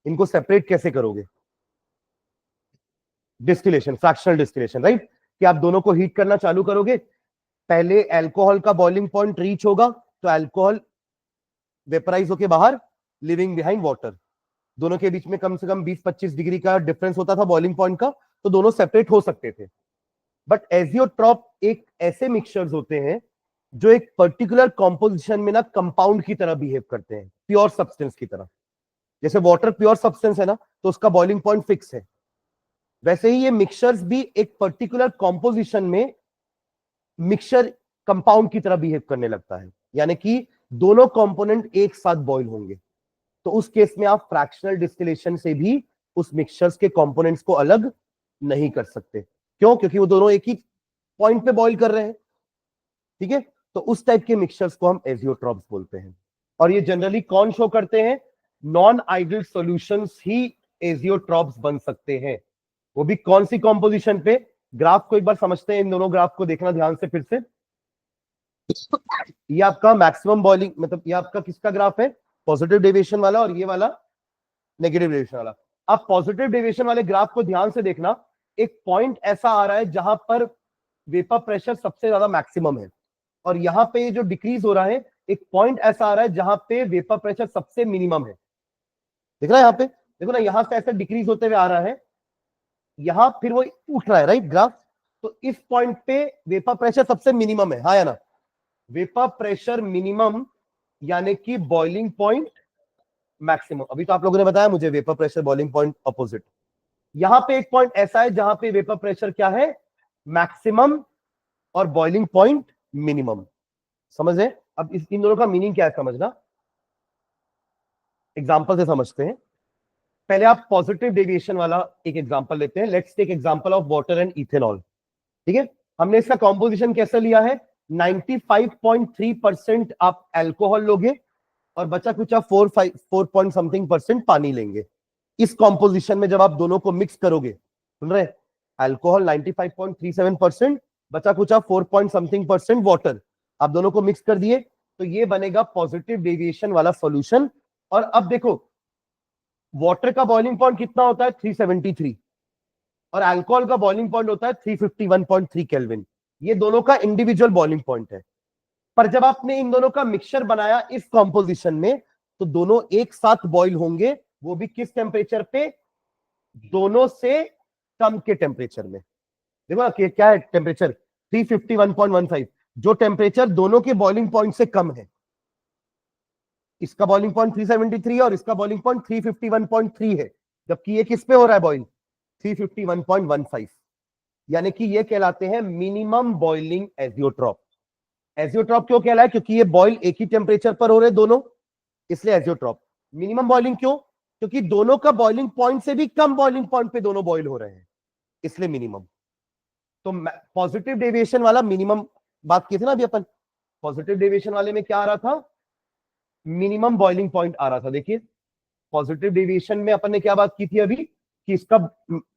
इनको सेपरेट कैसे करोगे? Distillation, fractional distillation, right. कि आप दोनों को हीट करना चालू करोगे, पहले अल्कोहल का बॉइलिंग पॉइंट रीच होगा तो अल्कोहल वेपराइज होके बाहर, लिविंग बिहाइंड वाटर। दोनों के बीच में कम से कम 20-25 डिग्री का डिफरेंस होता था बॉइलिंग पॉइंट का, तो दोनों सेपरेट हो सकते थे। बट एजियोट्रॉप एक ऐसे मिक्सचर्स होते हैं जो एक पर्टिकुलर कॉम्पोजिशन में ना कंपाउंड की तरह बिहेव करते हैं, प्योर सब्सटेंस की तरह। जैसे वाटर प्योर सब्सटेंस है ना, तो उसका बॉइलिंग पॉइंट फिक्स है, वैसे ही ये मिक्सचर्स भी एक पर्टिकुलर कॉम्पोजिशन में मिक्सचर कंपाउंड की तरह बिहेव करने लगता है, यानी कि दोनों कंपोनेंट एक साथ बॉईल होंगे। तो उस केस में आप फ्रैक्शनल डिस्टिलेशन से भी उस मिक्सचर्स के कंपोनेंट्स को अलग नहीं कर सकते। क्यों? क्योंकि वो दोनों एक ही पॉइंट पे बॉईल कर रहे हैं, ठीक है। तो उस टाइप के मिक्सचर्स को हम एजियोट्रॉप्स बोलते हैं। और ये जनरली कौन शो करते हैं? नॉन आइडियल सॉल्यूशंस ही एजियोट्रॉप्स बन सकते हैं। वो भी कौन सी कॉम्पोजिशन पे? ग्राफ को एक बार समझते हैं, इन दोनों ग्राफ को देखना ध्यान से फिर से। ये आपका मैक्सिमम बॉइलिंग, मतलब ये आपका किसका ग्राफ है? पॉजिटिव डेविएशन वाला, और ये वाला नेगेटिव डेविएशन वाला। आप पॉजिटिव डेविएशन वाले ग्राफ को ध्यान से देखना, एक पॉइंट ऐसा आ रहा है जहां पर वेपर प्रेशर सबसे ज्यादा मैक्सिमम है, और यहां पे जो डिक्रीज हो रहा है, एक पॉइंट ऐसा आ रहा है जहां पे वेपर प्रेशर सबसे मिनिमम है। देख रहा है यहाँ पे, देखो ना, यहां से ऐसे डिक्रीज होते हुए आ रहा है, यहां फिर वो उठ रहा है, राइट ग्राफ। तो इस पॉइंट पे वेपर प्रेशर सबसे मिनिमम है, हाँ या ना? वेपर प्रेशर मिनिमम यानी कि बॉइलिंग पॉइंट मैक्सिमम। अभी तो आप लोगों ने बताया मुझे vapour pressure boiling point opposite. यहां पे एक पॉइंट ऐसा है जहां पे वेपर प्रेशर क्या है? मैक्सिमम, और बॉइलिंग पॉइंट मिनिमम। समझ रहे? अब इन दोनों का मीनिंग क्या है समझना, एग्जांपल से समझते हैं। पहले आप पॉजिटिव डेविएशन वाला एक एग्जांपल लेते हैं। Let's take example of water and ethanol, ठीक है। हमने इसका कॉम्पोजिशन कैसे लिया है? 95.3% आप अल्कोहल लोगे और बचा कुछ 4 पॉइंट समथिंग परसेंट पानी लेंगे। इस कॉम्पोजिशन में जब आप दोनों को मिक्स करोगे, सुन रहे? अल्कोहल 95.37%, बचा कुछ 4 पॉइंट समथिंग परसेंट वाटर, आप दोनों को मिक्स कर दिए, तो ये बनेगा पॉजिटिव डेविएशन वाला सॉल्यूशन। और अब देखो, वाटर का बॉइलिंग पॉइंट कितना होता है? 373, और अल्कोहल का बॉइलिंग पॉइंट होता है 351.3 केल्विन। ये दोनों का इंडिविजुअल बॉइलिंग पॉइंट है। पर जब आपने इन दोनों का मिक्सचर बनाया इस कॉम्पोजिशन में, तो दोनों एक साथ बॉईल होंगे, वो भी किस टेम्परेचर पे? दोनों से कम के टेम्परेचर में। देखो ना कि क्या है टेम्परेचर? 351.15, जो टेम्परेचर दोनों के बॉइलिंग पॉइंट से कम है। इसका बॉइलिंग पॉइंट 373 है और इसका बॉइलिंग पॉइंट 351.3 है, जबकि ये किस पे हो रहा है बॉइल? 351.15। यानी कि ये कहलाते हैं मिनिमम बॉइलिंग एजियोट्रॉप। एजियोट्रॉप क्यों कहलाए? क्योंकि ये बॉयल एक ही टेम्परेचर पर हो रहे दोनों, इसलिए एजियोट्रॉप। मिनिमम बॉइलिंग क्यों? क्योंकि दोनों का बॉइलिंग पॉइंट से भी कम बॉइलिंग पॉइंट पे दोनों बॉइल हो रहे हैं, इसलिए मिनिमम। तो पॉजिटिव डेविएशन वाला मिनिमम बात की थी ना अभी अपन, पॉजिटिव डेविएशन वाले में क्या आ रहा था? मिनिमम बॉइलिंग पॉइंट आ रहा था। देखिए पॉजिटिव डेविएशन में अपन ने क्या बात की थी अभी, कि इसका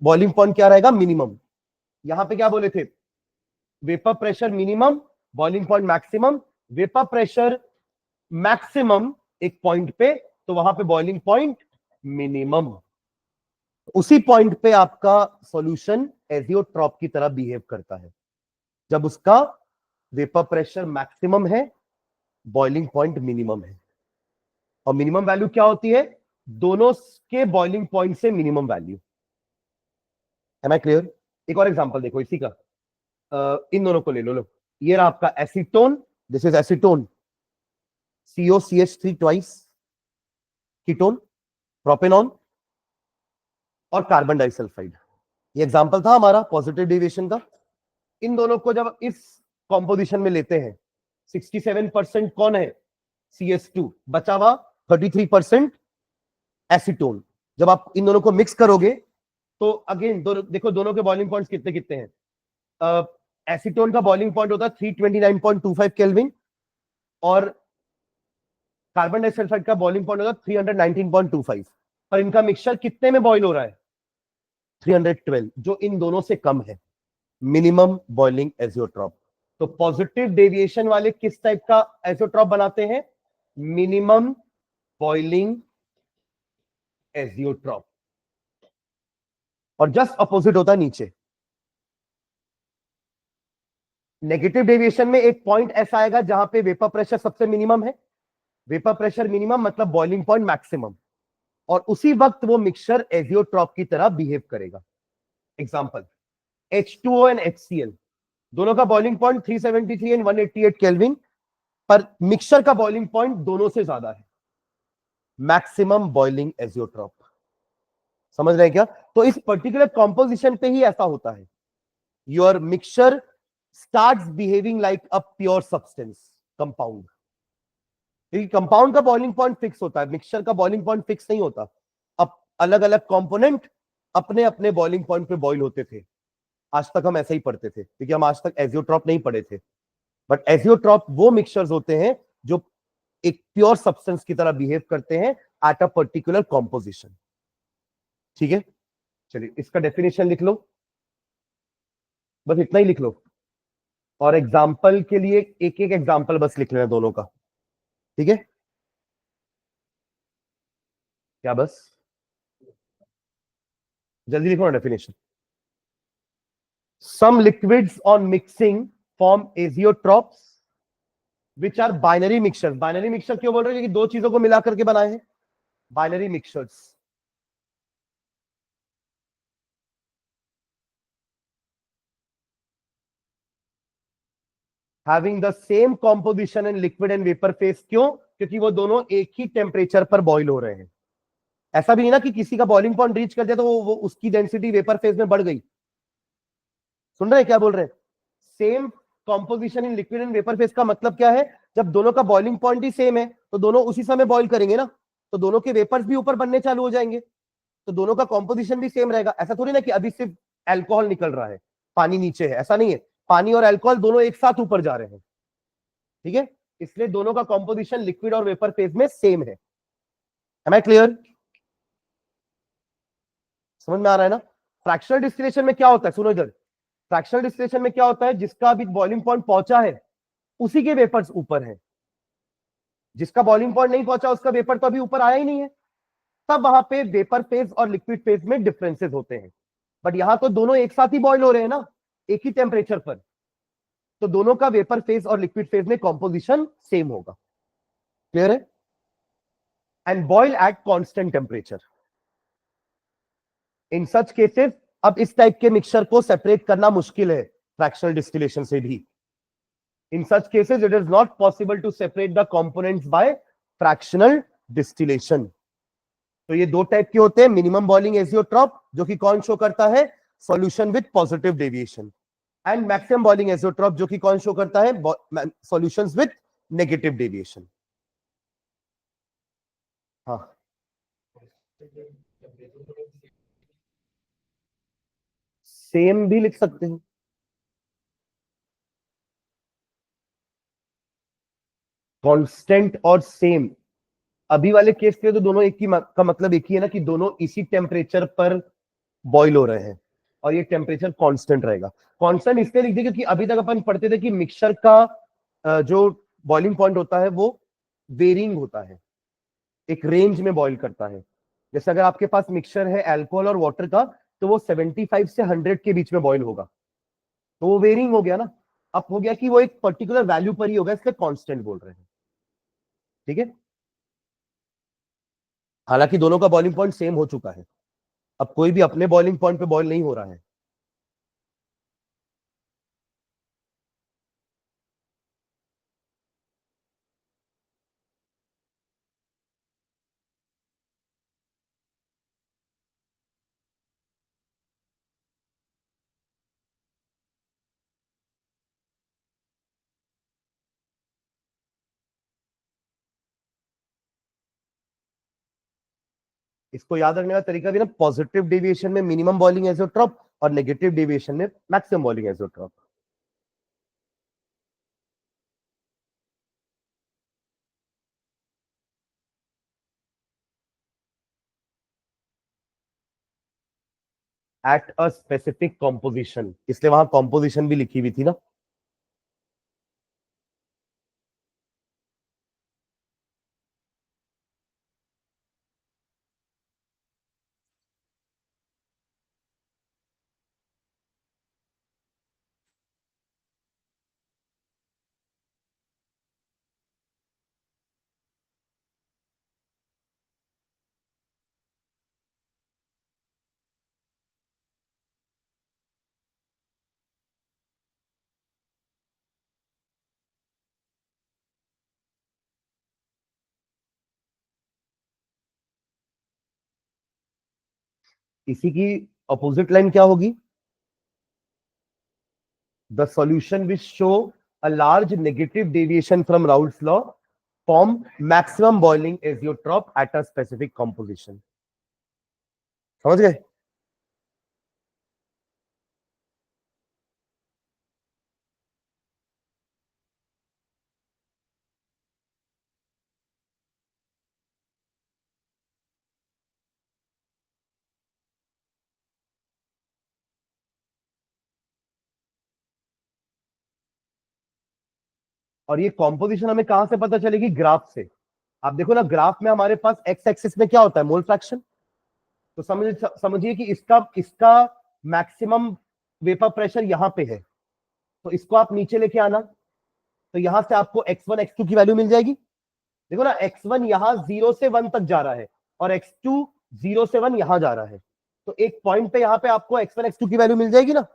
बॉइलिंग पॉइंट क्या रहेगा? मिनिमम। यहां पे क्या बोले थे? Vapour pressure minimum, boiling point maximum. Vapour pressure maximum एक पॉइंट पे, तो वहां पे बॉइलिंग पॉइंट मिनिमम। उसी पॉइंट पे आपका सॉल्यूशन एजियोट्रॉप की तरह बिहेव करता है, जब उसका वेपर प्रेशर मैक्सिमम है, बॉइलिंग पॉइंट मिनिमम है। और मिनिमम वैल्यू क्या होती है? दोनों के बॉइलिंग पॉइंट से minimum value. Am I clear? एक और एग्जांपल देखो इसी का, इन दोनों को ले लो। ये रहा आपका acetone, this is acetone, COCH3 twice, ketone, propanone और कार्बन डाइसल्फाइड। ये एग्जांपल था हमारा पॉजिटिव डेविएशन का। इन दोनों को जब इस कॉम्पोजिशन में लेते हैं, 67% कौन है? CS2, बचा हुआ 33% एसीटोन। जब आप इन दोनों को मिक्स करोगे तो अगेन देखो दोनों के बॉइलिंग पॉइंट्स कितने कितने हैं। एसीटोन का बॉइलिंग पॉइंट होता है 329.25 केल्विन, और कार्बन डाइसल्फाइड का बॉइलिंग पॉइंट होता है 319.25। पर इनका मिक्सचर कितने में बॉइल हो रहा है? 312, जो इन दोनों से कम है। Minimum boiling azeotrope. तो पॉजिटिव डेविएशन वाले किस टाइप का एजियोट्रॉप बनाते हैं? Minimum boiling azeotrope. और जस्ट अपोजिट होता है नीचे। नेगेटिव डेविएशन में एक पॉइंट ऐसा आएगा जहां पे वेपर प्रेशर सबसे मिनिमम है, वेपर प्रेशर मिनिमम मतलब बॉइलिंग पॉइंट मैक्सिमम, और उसी वक्त वो मिक्सचर एजियोट्रॉप की तरह बिहेव करेगा। एग्जांपल H2O एंड HCl, दोनों का बॉइलिंग पॉइंट 373 एंड 188 केल्विन, पर मिक्सचर का बॉइलिंग पॉइंट दोनों से ज्यादा है, मैक्सिमम बॉइलिंग एजियोट्रॉप। समझ रहे हैं क्या? तो इस पर्टिकुलर कॉम्पोजिशन पे ही ऐसा होता है, your mixture starts behaving like a pure substance, compound. क्योंकि कंपाउंड का बॉइलिंग पॉइंट फिक्स होता है, मिक्सचर का बॉइलिंग पॉइंट फिक्स नहीं होता। अब अलग अलग कंपोनेंट अपने अपने बॉइलिंग पॉइंट पे बॉइल होते थे। आज तक हम ऐसे ही पढ़ते थे, क्योंकि हम आज तक एजियोट्रॉप नहीं पढ़े थे। बट एजियोट्रॉप वो मिक्सचर्स होते हैं जो एक प्योर सब्सटेंस की तरह बिहेव करते हैं एट अ पर्टिकुलर कॉम्पोजिशन। ठीक है, चलिए इसका डेफिनेशन लिख लो, बस इतना ही लिख लो। और एग्जाम्पल के लिए एक एक एग्जाम्पल बस लिख लेना दोनों का। ठीक है, क्या बस जल्दी लिखो ना definition. Some liquids on mixing form azeotropes which are binary mixture. Binary mixture क्यों बोल रहे हैं? कि दो चीजों को मिला करके बनाए हैं, binary mixtures. Having the same composition in liquid and vapour phase. क्यों? क्योंकि वो दोनों एक ही टेम्परेचर पर बॉइल हो रहे हैं। ऐसा भी नहीं ना कि किसी का बॉइलिंग पॉइंट रीच कर दिया तो वो उसकी डेंसिटी वेपर फेज में बढ़ गई। सुन रहे हैं क्या बोल रहे हैं? Same composition in liquid and vapour phase का मतलब क्या है? जब दोनों का बॉइलिंग पॉइंट ही सेम है तो दोनों उसी समय बॉइल करेंगे ना, तो दोनों के वेपर्स भी ऊपर बनने चालू हो जाएंगे, तो दोनों का कॉम्पोजिशन भी सेम रहेगा। ऐसा थोड़ी ना कि अभी सिर्फ एल्कोहल निकल रहा है, पानी नीचे है, ऐसा नहीं है। पानी और एल्कोहल दोनों एक साथ ऊपर जा रहे हैं। ठीक है, इसलिए दोनों का कॉम्पोजिशन लिक्विड और वेपर फेज में सेम है। Am I clear? समझ में आ रहा है ना? फ्रैक्शनल डिस्टिलेशन में क्या होता है? सुनो इधर, फ्रैक्शनल डिस्टिलेशन में क्या होता है? जिसका अभी बॉइलिंग पॉइंट पहुंचा है उसी के वेपर्स ऊपर है, जिसका बॉइलिंग पॉइंट नहीं पहुंचा उसका वेपर तो अभी ऊपर आया ही नहीं है। तब वहां पे वेपर फेज और लिक्विड फेज में डिफरेंसेस होते हैं। बट यहां तो दोनों एक साथ ही बॉइल हो रहे हैं ना, एक ही टेम्परेचर पर, तो दोनों का वेपर फेज और लिक्विड फेज में कॉम्पोजिशन सेम होगा। क्लियर है? And boil at constant temperature. In such cases, अब इस टाइप के मिक्सचर को सेपरेट करना मुश्किल है फ्रैक्शनल डिस्टिलेशन से भी। In such cases, it is not possible to separate the components by fractional distillation. तो ये दो टाइप के होते हैं, मिनिमम बॉइलिंग एजियोट्रॉप जो कि कौन शो करता है? Solution with positive deviation. And maximum boiling azeotrope जो कि कौन शो करता है, सॉल्यूशंस विद नेगेटिव डेविएशन। हाँ, सेम भी लिख सकते हैं। कांस्टेंट और सेम, अभी वाले केस के लिए तो दोनों एक ही का मतलब एक ही है ना, कि दोनों इसी टेम्परेचर पर बॉईल हो रहे हैं और ये टेम्परेचर कांस्टेंट रहेगा। कांस्टेंट इसलिए लिख दिया क्योंकि अभी तक अपन पढ़ते थे कि मिक्सचर का जो बॉइलिंग पॉइंट होता है वो वेरिंग होता है, एक रेंज में बॉईल करता है। जैसे अगर आपके पास मिक्सचर है अल्कोहल और वाटर का, तो वो 75 से 100 के बीच में बॉईल होगा, तो वो वेरिंग हो गया ना। अब हो गया कि वो एक पर्टिकुलर वैल्यू पर ही होगा, इसलिए कांस्टेंट बोल रहे हैं। ठीक है, हालांकि दोनों का बॉइलिंग पॉइंट सेम हो चुका है, अब कोई भी अपने बॉइलिंग पॉइंट पे बॉईल नहीं हो रहा है। इसको याद रखने का तरीका भी ना, पॉजिटिव डेविएशन में मिनिमम बॉइलिंग एजोट्रॉप और नेगेटिव डेविएशन में maximum boiling azeotrope. At a specific composition, इसलिए वहां कॉम्पोजिशन भी लिखी हुई थी ना। इसी की अपोजिट लाइन क्या होगी? The solution which show a large negative deviation from Raoult's law form maximum boiling azeotrope at a specific composition. समझ गए? और ये कॉम्पोजिशन हमें कहां से पता चलेगी? ग्राफ से। आप देखो ना, ग्राफ में हमारे पास एक्स एक्सिस में क्या होता है? Mole fraction. तो समझिए कि इसका इसका मैक्सिमम वेपर प्रेशर यहां पे है, तो इसको आप नीचे लेके आना, तो यहां से आपको x1 x2 की वैल्यू मिल जाएगी। देखो ना, x1 यहां 0 से 1 तक जा रहा है और x2 0 से 1 यहां जा रहा है, तो एक पॉइंट पे यहां पे आपको x1 x2 की वैल्यू मिल जाएगी ना।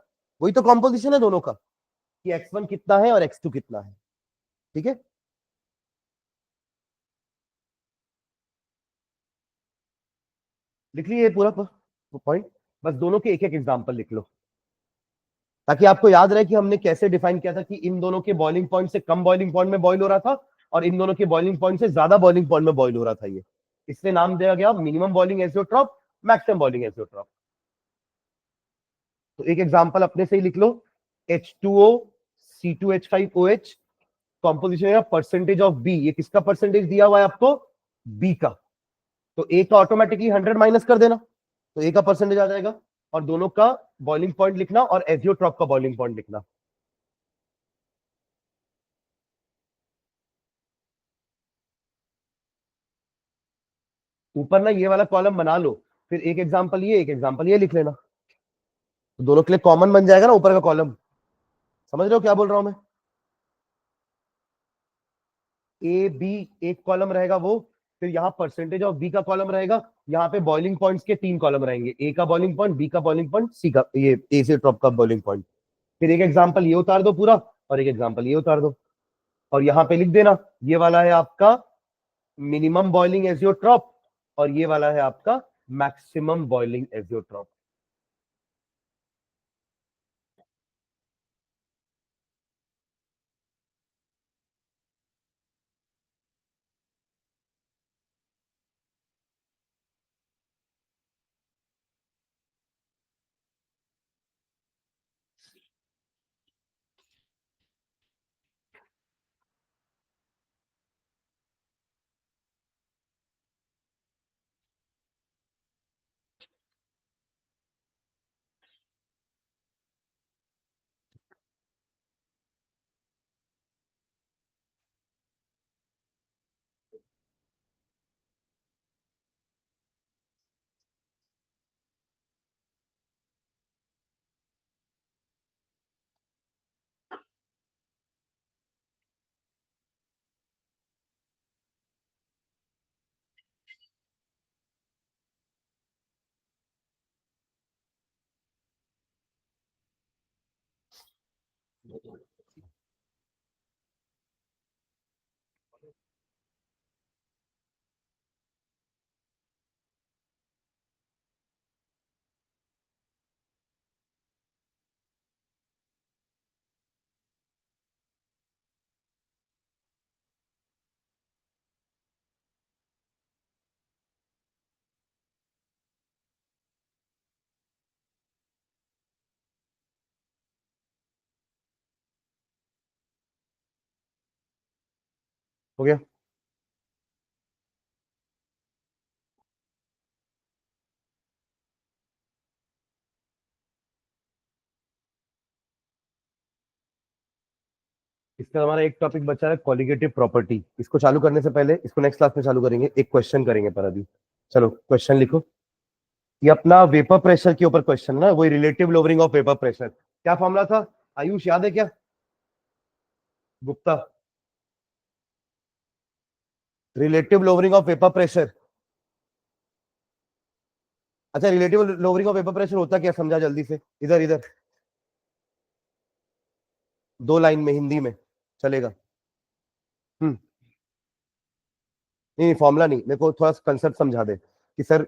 वही तो कॉम्पोजिशन है दोनों का, कि x1 कितना है और x2 कितना है। ठीक है, लिख लीजिए पूरा पॉइंट, बस दोनों के एक एक एग्जांपल लिख लो, ताकि आपको याद रहे कि हमने कैसे डिफाइन किया था कि इन दोनों के बॉइलिंग पॉइंट से कम बॉइलिंग पॉइंट में बॉइल हो रहा था और इन दोनों के बॉइलिंग पॉइंट से ज्यादा बॉइलिंग पॉइंट में बॉइल हो रहा था। ये इसलिए नाम दिया गया minimum boiling azeotrope, maximum boiling azeotrope. तो एक एग्जांपल अपने से ही लिख लो, H2O C2H5OH, कॉम्पोजिशन है परसेंटेज ऑफ बी। ये किसका परसेंटेज दिया हुआ है आपको? बी का। तो ए का ऑटोमेटिकली 100 माइनस कर देना, तो ए का परसेंटेज आ जाएगा, और दोनों का बॉइलिंग पॉइंट लिखना और एजियोट्रॉप का बॉइलिंग पॉइंट लिखना। ऊपर ना ये वाला कॉलम बना लो, फिर एक एग्जांपल ये, एक एग्जांपल ये लिख लेना, तो दोनों के लिए कॉमन बन जाएगा ना ऊपर का कॉलम। समझ रहे हो क्या बोल रहा हूं मैं? ए बी एक कॉलम रहेगा वो, फिर यहाँ परसेंटेज ऑफ बी का कॉलम रहेगा, यहाँ पे बॉइलिंग पॉइंट्स के 3 कॉलम रहेंगे, ए का बॉइलिंग पॉइंट, बी का बॉइलिंग पॉइंट, सी का, ये ए से ड्रॉप का बॉइलिंग पॉइंट। फिर एक एग्जांपल ये उतार दो पूरा, और एक एग्जांपल ये उतार दो, और यहाँ पे लिख देना ये वाला है आपका मिनिमम बॉइलिंग एजियोट्रॉप और ये वाला है आपका मैक्सिमम बॉइलिंग एजियोट्रॉप। हो गया? इसका हमारा एक टॉपिक बचा है, कॉलिगेटिव प्रॉपर्टी। इसको चालू करने से पहले, इसको नेक्स्ट क्लास में चालू करेंगे, एक क्वेश्चन करेंगे पर अभी। चलो क्वेश्चन लिखो। ये अपना वेपर प्रेशर के ऊपर क्वेश्चन ना, वही relative lowering of vapour pressure. क्या फॉर्मूला था आयुष, याद है क्या? Gupta, relative lowering of vapour pressure. अच्छा, relative lowering of vapour pressure होता क्या, समझा जल्दी से। इधर इधर 2 लाइन में हिंदी में चलेगा। हम्म। नहीं, फॉर्मूला नहीं, मेरे को थोड़ा कंसेप्ट समझा दे कि sir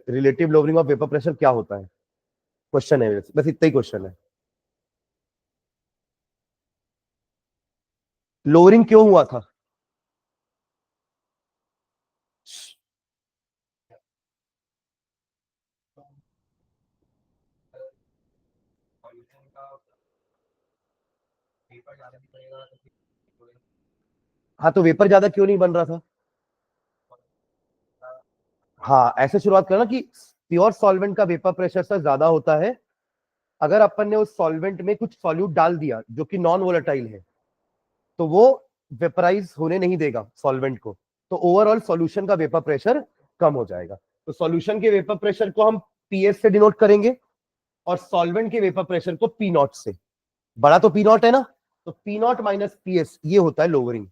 relative lowering of vapour pressure क्या होता है। क्वेश्चन है, बस इतना ही क्वेश्चन है। लोअरिंग क्यों हुआ था? हाँ, तो वेपर ज्यादा क्यों नहीं बन रहा था? हाँ, ऐसे शुरुआत करना कि प्योर सॉल्वेंट का वेपर प्रेशर से ज्यादा होता है अगर अपन ने उस सॉल्वेंट में कुछ सॉल्यूट डाल दिया जो कि नॉन वोलेटाइल है, तो वो वेपराइज होने नहीं देगा सॉल्वेंट को, तो ओवरऑल सॉल्यूशन का वेपर प्रेशर कम हो जाएगा। तो सॉल्यूशन के वेपर प्रेशर को हम पीएस से डिनोट करेंगे और सॉल्वेंट के वेपर प्रेशर को पी नॉट से। बड़ा तो पी नॉट है ना, तो पी नॉट माइनस पीएस ये होता है लोअरिंग,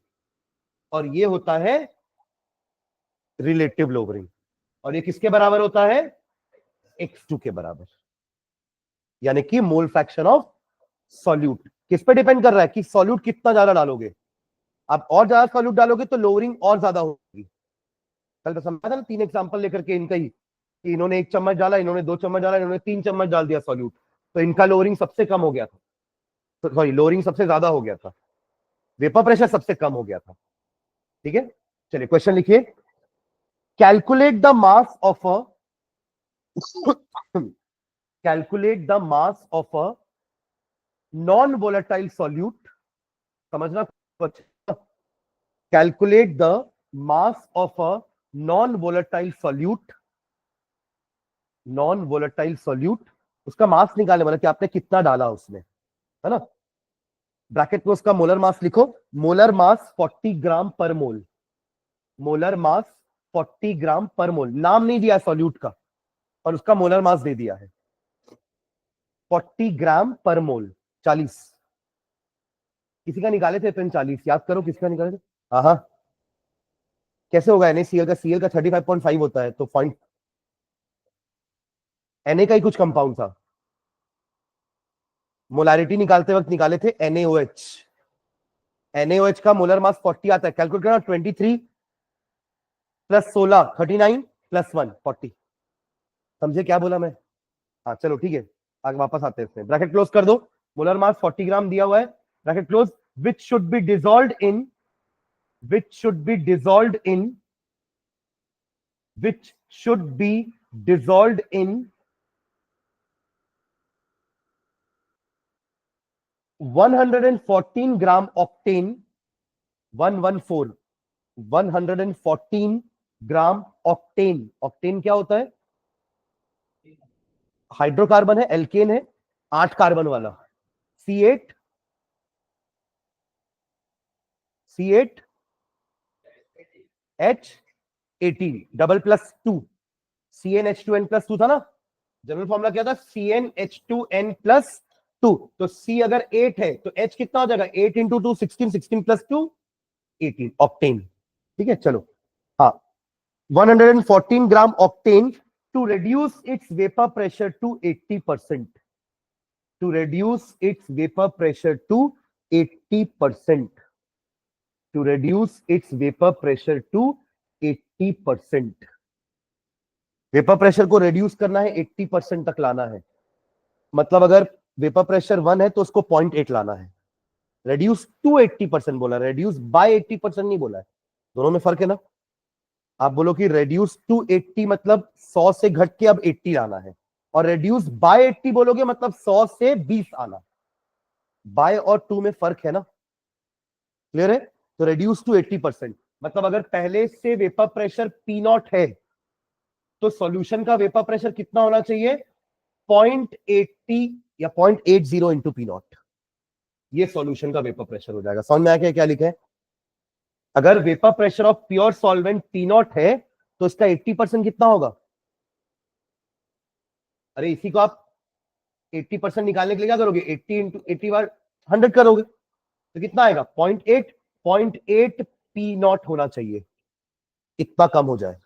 और ये होता है रिलेटिव लोअरिंग। और ये किसके बराबर होता है? x2 के बराबर, यानी कि मोल फ्रैक्शन ऑफ सॉल्यूट। किस पे डिपेंड कर रहा है कि सॉल्यूट कितना ज्यादा डालोगे। आप और ज्यादा सॉल्यूट डालोगे तो लोअरिंग और ज्यादा होगी। कल तो समझा था ना 3 एग्जांपल लेकर के इनका ही, कि इन्होंने 1 चम्मच डाला, इन्होंने 2 चम्मच डाला, इन्होंने 3 चम्मच डाल दिया सॉल्यूट, तो इनका लोअरिंग सबसे कम हो गया था। तो सॉरी, लोअरिंग सबसे ज्यादा हो गया था, वेपर प्रेशर सबसे कम हो गया था। ठीक है, चलिए क्वेश्चन लिखिए। Calculate the mass of a calculate the mass of a non volatile solute. समझना कुछ। Calculate the mass of a non volatile solute. Non volatile solute, उसका मास निकालने वाला कि आपने कितना डाला उसमें, है ना। ब्रैकेट में उसका मोलर मास लिखो। मोलर मास 40 ग्राम पर मोल। मोलर मास 40 ग्राम पर मोल। नाम नहीं दिया सॉल्यूट का, और उसका मोलर मास दे दिया है 40 ग्राम पर मोल। 40 किसी का निकाले थे पेन, 40 याद करो किसका निकाले थे। हाँ हाँ, कैसे होगा? NaCl का, Cl का 35.5 होता है, तो पॉइंट Na का ही कुछ कंपाउंड था। मोलारिटी निकालते वक्त निकाले थे NaOH। NaOH का मोलर मास 40 आता है, कैलकुलेट करना। 23 प्लस 16 39 प्लस 1 40। समझे क्या बोला मैं? हाँ चलो ठीक है, आगे वापस आते हैं इसमें। ब्रैकेट क्लोज कर दो। मोलर मास 40 ग्राम दिया हुआ है, bracket close. Which should be dissolve in which should be dissolve in which should be dissolve in 114 gram octane. 114 114 gram octane. Octane क्या होता है? हाइड्रोकार्बन है, एल्केन है, 8 कार्बन वाला। C8 C8 H18 double plus 2। CnH2n+2 था ना। General formula क्या था? CnH2n+2। तो C अगर 8 है तो H कितना हो जाएगा? 8 इंटू 2 16, 16 प्लस 2 18, ऑक्टेन। ठीक है चलो। हाँ, 114 gram octane to reduce its vapour pressure to 80%। to reduce its vapor pressure to 80%. To reduce its vapor pressure to 80%. Vapour pressure को रिड्यूस करना है, 80% तक लाना है. मतलब अगर वेपर प्रेशर 1 है तो उसको 0.8 लाना है. रिड्यूस टू 80% बोला, रिड्यूस बाय 80% नहीं बोला है. दोनों में फर्क है ना. आप बोलो कि रिड्यूस टू 80 मतलब 100 से घट के अब 80 लाना है, और रिड्यूस बाय 80 बोलोगे मतलब 100 से 20 आना. बाय और टू में फर्क है ना. क्लियर है. तो रिड्यूस टू 80% मतलब अगर पहले से वेपर प्रेशर P0 है तो सॉल्यूशन का वेपर प्रेशर कितना होना चाहिए, 0.80 या 0.80 इंटू P0. ये सॉल्यूशन का वेपर प्रेशर हो जाएगा. समझ में आया क्या लिखा है. अगर vapour pressure of pure solvent P0 है तो इसका 80% कितना होगा. अरे इसी को आप 80% निकालने के लिए क्या करोगे, 80 इंटू 80 बार 100 करोगे तो कितना आएगा, 0.8 P0 होना चाहिए. इतना कम हो जाए,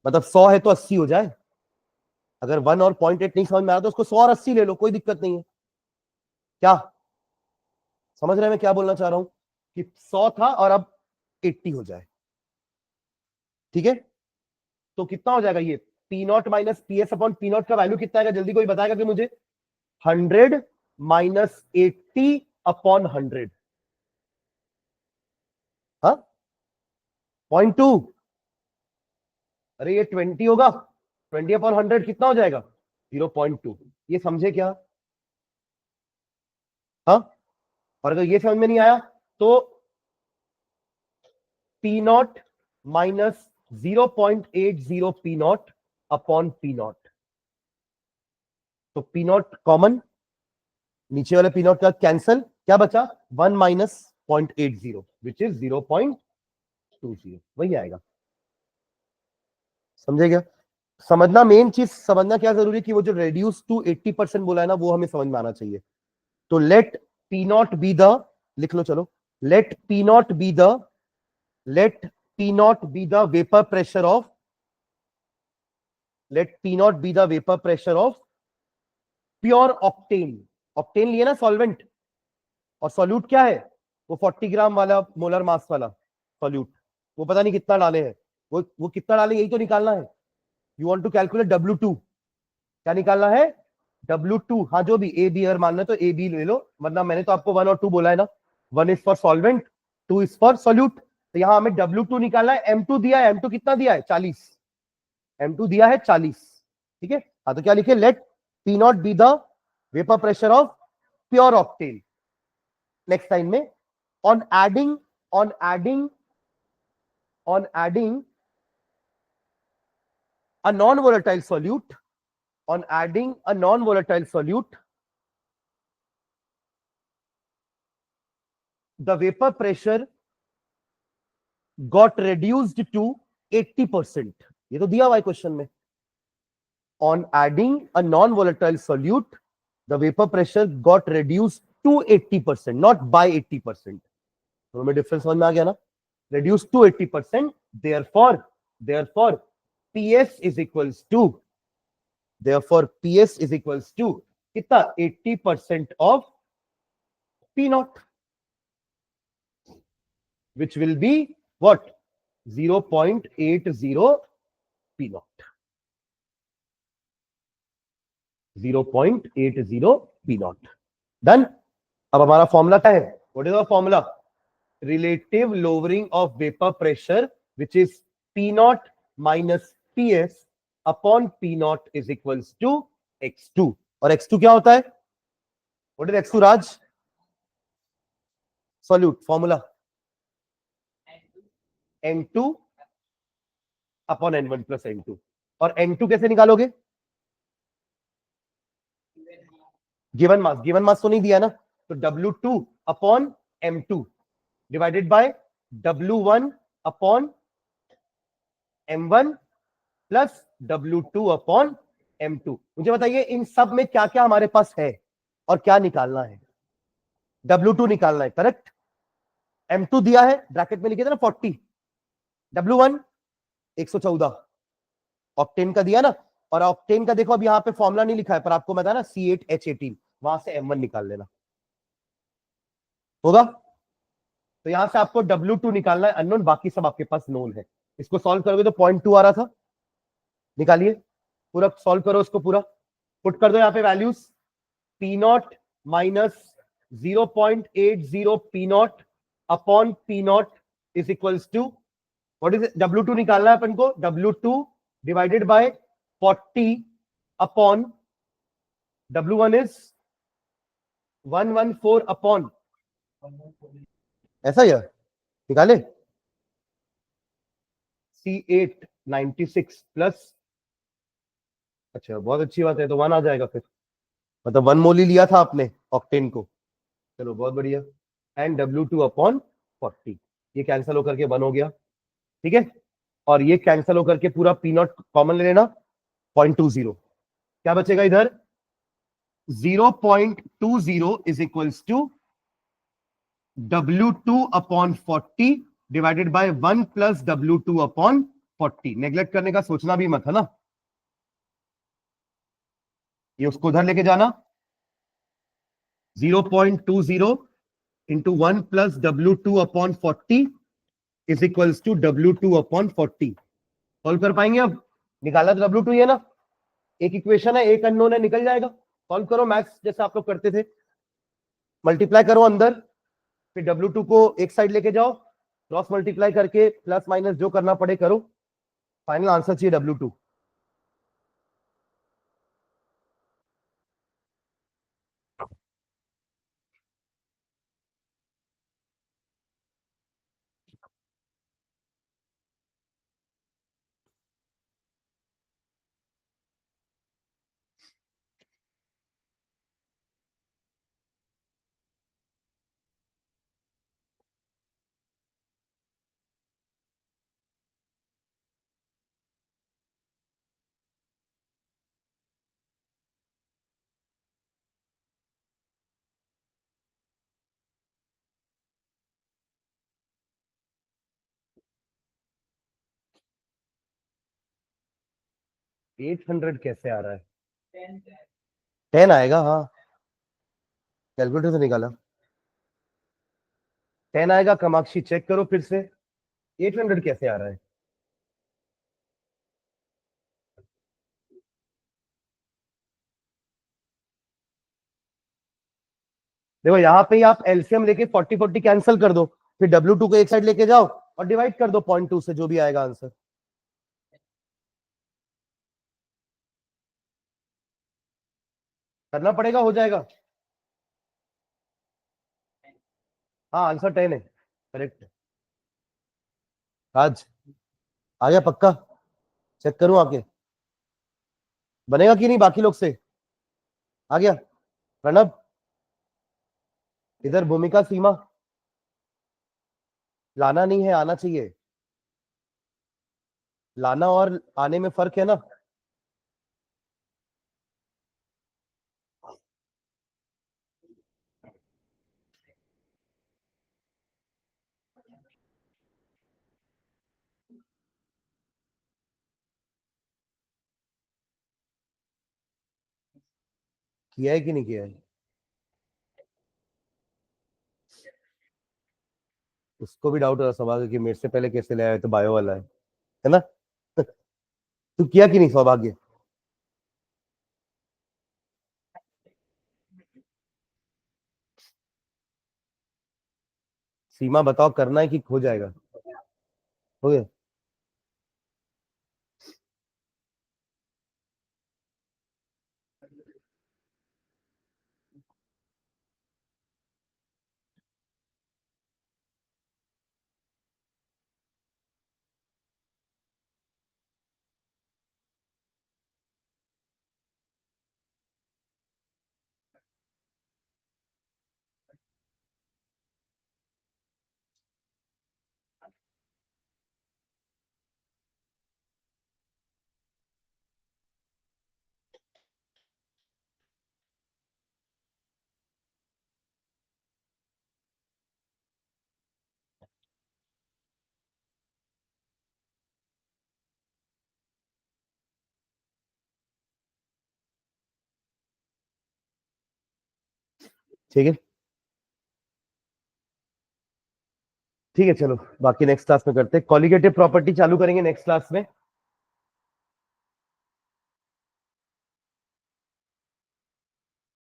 मतलब 100 है तो 80 हो जाए. अगर 1 और 0.8 नहीं समझ में आ रहा तो उसको 100 और 80 ले लो, कोई दिक्कत नहीं है. क्या समझ रहे हैं मैं क्या बोलना चाह रहा हूं, कि 100 था और अब 80 हो जाए. ठीक है. तो कितना हो जाएगा ये, P0 minus PS upon P0 का वैल्यू कितना आएगा, जल्दी कोई बताएगा कि मुझे. 100 माइनस 80 अपॉन 100. हाँ 0.2. अरे ये 20 होगा. 20 अपॉन 100 कितना हो जाएगा, 0.2. ये समझे क्या. हाँ. और अगर ये समझ में नहीं आया तो P0 minus 0.80 P0 upon P0. तो P0 कॉमन, नीचे वाले P0 का कैंसल, क्या बचा 1 माइनस 0.80 विच इज 0.20. वही आएगा. समझे क्या. समझना, मेन चीज समझना क्या जरूरी है कि वो जो रेड्यूस टू 80% बोला है ना, वो हमें समझ में आना चाहिए. तो लेट P0 बी द, लिख लो चलो, let P0 be the, let P0 be the vapor pressure of, let P0 be the vapor pressure of pure octane. octane लिए ना सॉल्वेंट, और सॉल्यूट क्या है, वो 40 ग्राम वाला मोलर मास वाला सॉल्यूट. वो पता नहीं कितना डाले हैं, वो कितना डाले यही तो निकालना है. You want to calculate W2. क्या निकालना है, W2. हाँ जो भी A B अगर मानना है तो A B ले लो, मतलब मैंने तो आपको 1 और 2 बोला है ना. 1 is for solvent, 2 is for solute. तो यहां हमें W2 निकालना है. M2 दिया है, M2 कितना दिया है, 40. M2 दिया है 40. ठीक है. हाँ तो क्या लिखे, let P0 be the vapour pressure of pure octane. Next line में, on adding a non-volatile solute, on adding a non-volatile solute, the vapor pressure got reduced to 80%. ये तो दिया हुआ है क्वेश्चन में. On adding a non-volatile solute, the vapor pressure got reduced to 80%, not by 80%. दोनों में difference समझ में आ गया ना. Reduced to 80%. Therefore, PS is equals to, कितना, 80% of P0, which will be what, 0.80 P0. 0.80 P0. Done. अब हमारा फॉर्मूला क्या है, what is the formula, relative lowering of vapor pressure, which is P0 minus PS upon P0 is equals to X2. और X2 क्या होता है, what is X2 Raj, solute formula N2 upon N1 plus N2. और N2 कैसे निकालोगे, given mass तो नहीं दिया ना, तो W2 upon M2 divided by W1 upon M1 plus W2 upon M2. मुझे बताइए इन सब में क्या क्या हमारे पास है और क्या निकालना है. W2 निकालना है, करेक्ट. M2 दिया है, ब्रैकेट में लिखे थे ना 40. W1 114 ऑक्टेन का दिया ना. और ऑक्टेन का देखो अब यहां पे फॉर्मूला नहीं लिखा है, पर आपको बताया ना C8H18. वहां से M1 निकाल लेना। होगा? तो यहां से आपको W2 निकालना है अननोन, बाकी सब आपके पास नोन है। इसको सॉल्व करोगे तो 0.2 आ रहा था, निकालिए, पूरा सॉल्व करो उसको, पूरा पुट कर दो यहाँ पे values. P naught minus 0.80 P naught upon P naught is equals to what is W2 निकालना है अपन को, W2 divided by 40 upon W1 is 114 upon, ऐसा ही है, निकाले, C896 प्लस, अच्छा बहुत अच्छी बात है, तो 1 आ जाएगा फिर, मतलब 1 मोल ही लिया था आपने ऑक्टेन को, चलो बहुत बढ़िया। एंड W2 अपॉन 40, ये कैंसिल होकर के 1 हो गया, ठीक है। और ये कैंसिल होकर के पूरा पी नॉट कॉमन ले लेना, 0.20, क्या बचेगा इधर, 0.20 is equals to W2 upon 40 divided by 1 plus W2 upon 40। Neglect करने का सोचना भी मत है ना, ये उसको उधर लेके जाना, 0.20 into 1 plus W2 upon 40 is equals to W2 upon 40। Solve कर पाएंगे अब, निकाला तो W2 ही है ना, एक इक्वेशन है, एक अननोन है, निकल जाएगा। सॉल्व करो मैथ्स जैसे आप लोग करते थे, मल्टीप्लाई करो अंदर, फिर W2 को एक साइड लेके जाओ, क्रॉस मल्टीप्लाई करके प्लस माइनस जो करना पड़े करो, फाइनल आंसर चाहिए W2। 800 कैसे आ रहा है, 10 आएगा, हाँ, कैलकुलेटर से निकाला, 10 आएगा, कामाक्षी चेक करो फिर से, 800 कैसे आ रहा है। देखो यहाँ पे ही आप एलसीएम लेके 40 कैंसिल कर दो, फिर W2 को एक साइड लेके जाओ और डिवाइड कर दो 0.2 से, जो भी आएगा आंसर। करना पड़ेगा, हो जाएगा, हाँ आंसर 10 है, करेक्ट। आज आ गया पक्का, चेक करूं आके, बनेगा कि नहीं बाकी लोग से, आ गया प्रणब, इधर भूमिका सीमा, लाना नहीं है, आना चाहिए, लाना और आने में फर्क है ना। किया है कि नहीं किया है, उसको भी डाउट हो रहा सौभाग्य कि मेरे से पहले कैसे ले आया, तो बायो वाला है ना। तू किया कि नहीं सौभाग्य, सीमा बताओ, करना है कि हो जाएगा, हो गया। ठीक है, ठीक है, चलो बाकी नेक्स्ट क्लास में करते हैं। कॉलिगेटिव प्रॉपर्टी चालू करेंगे नेक्स्ट क्लास में।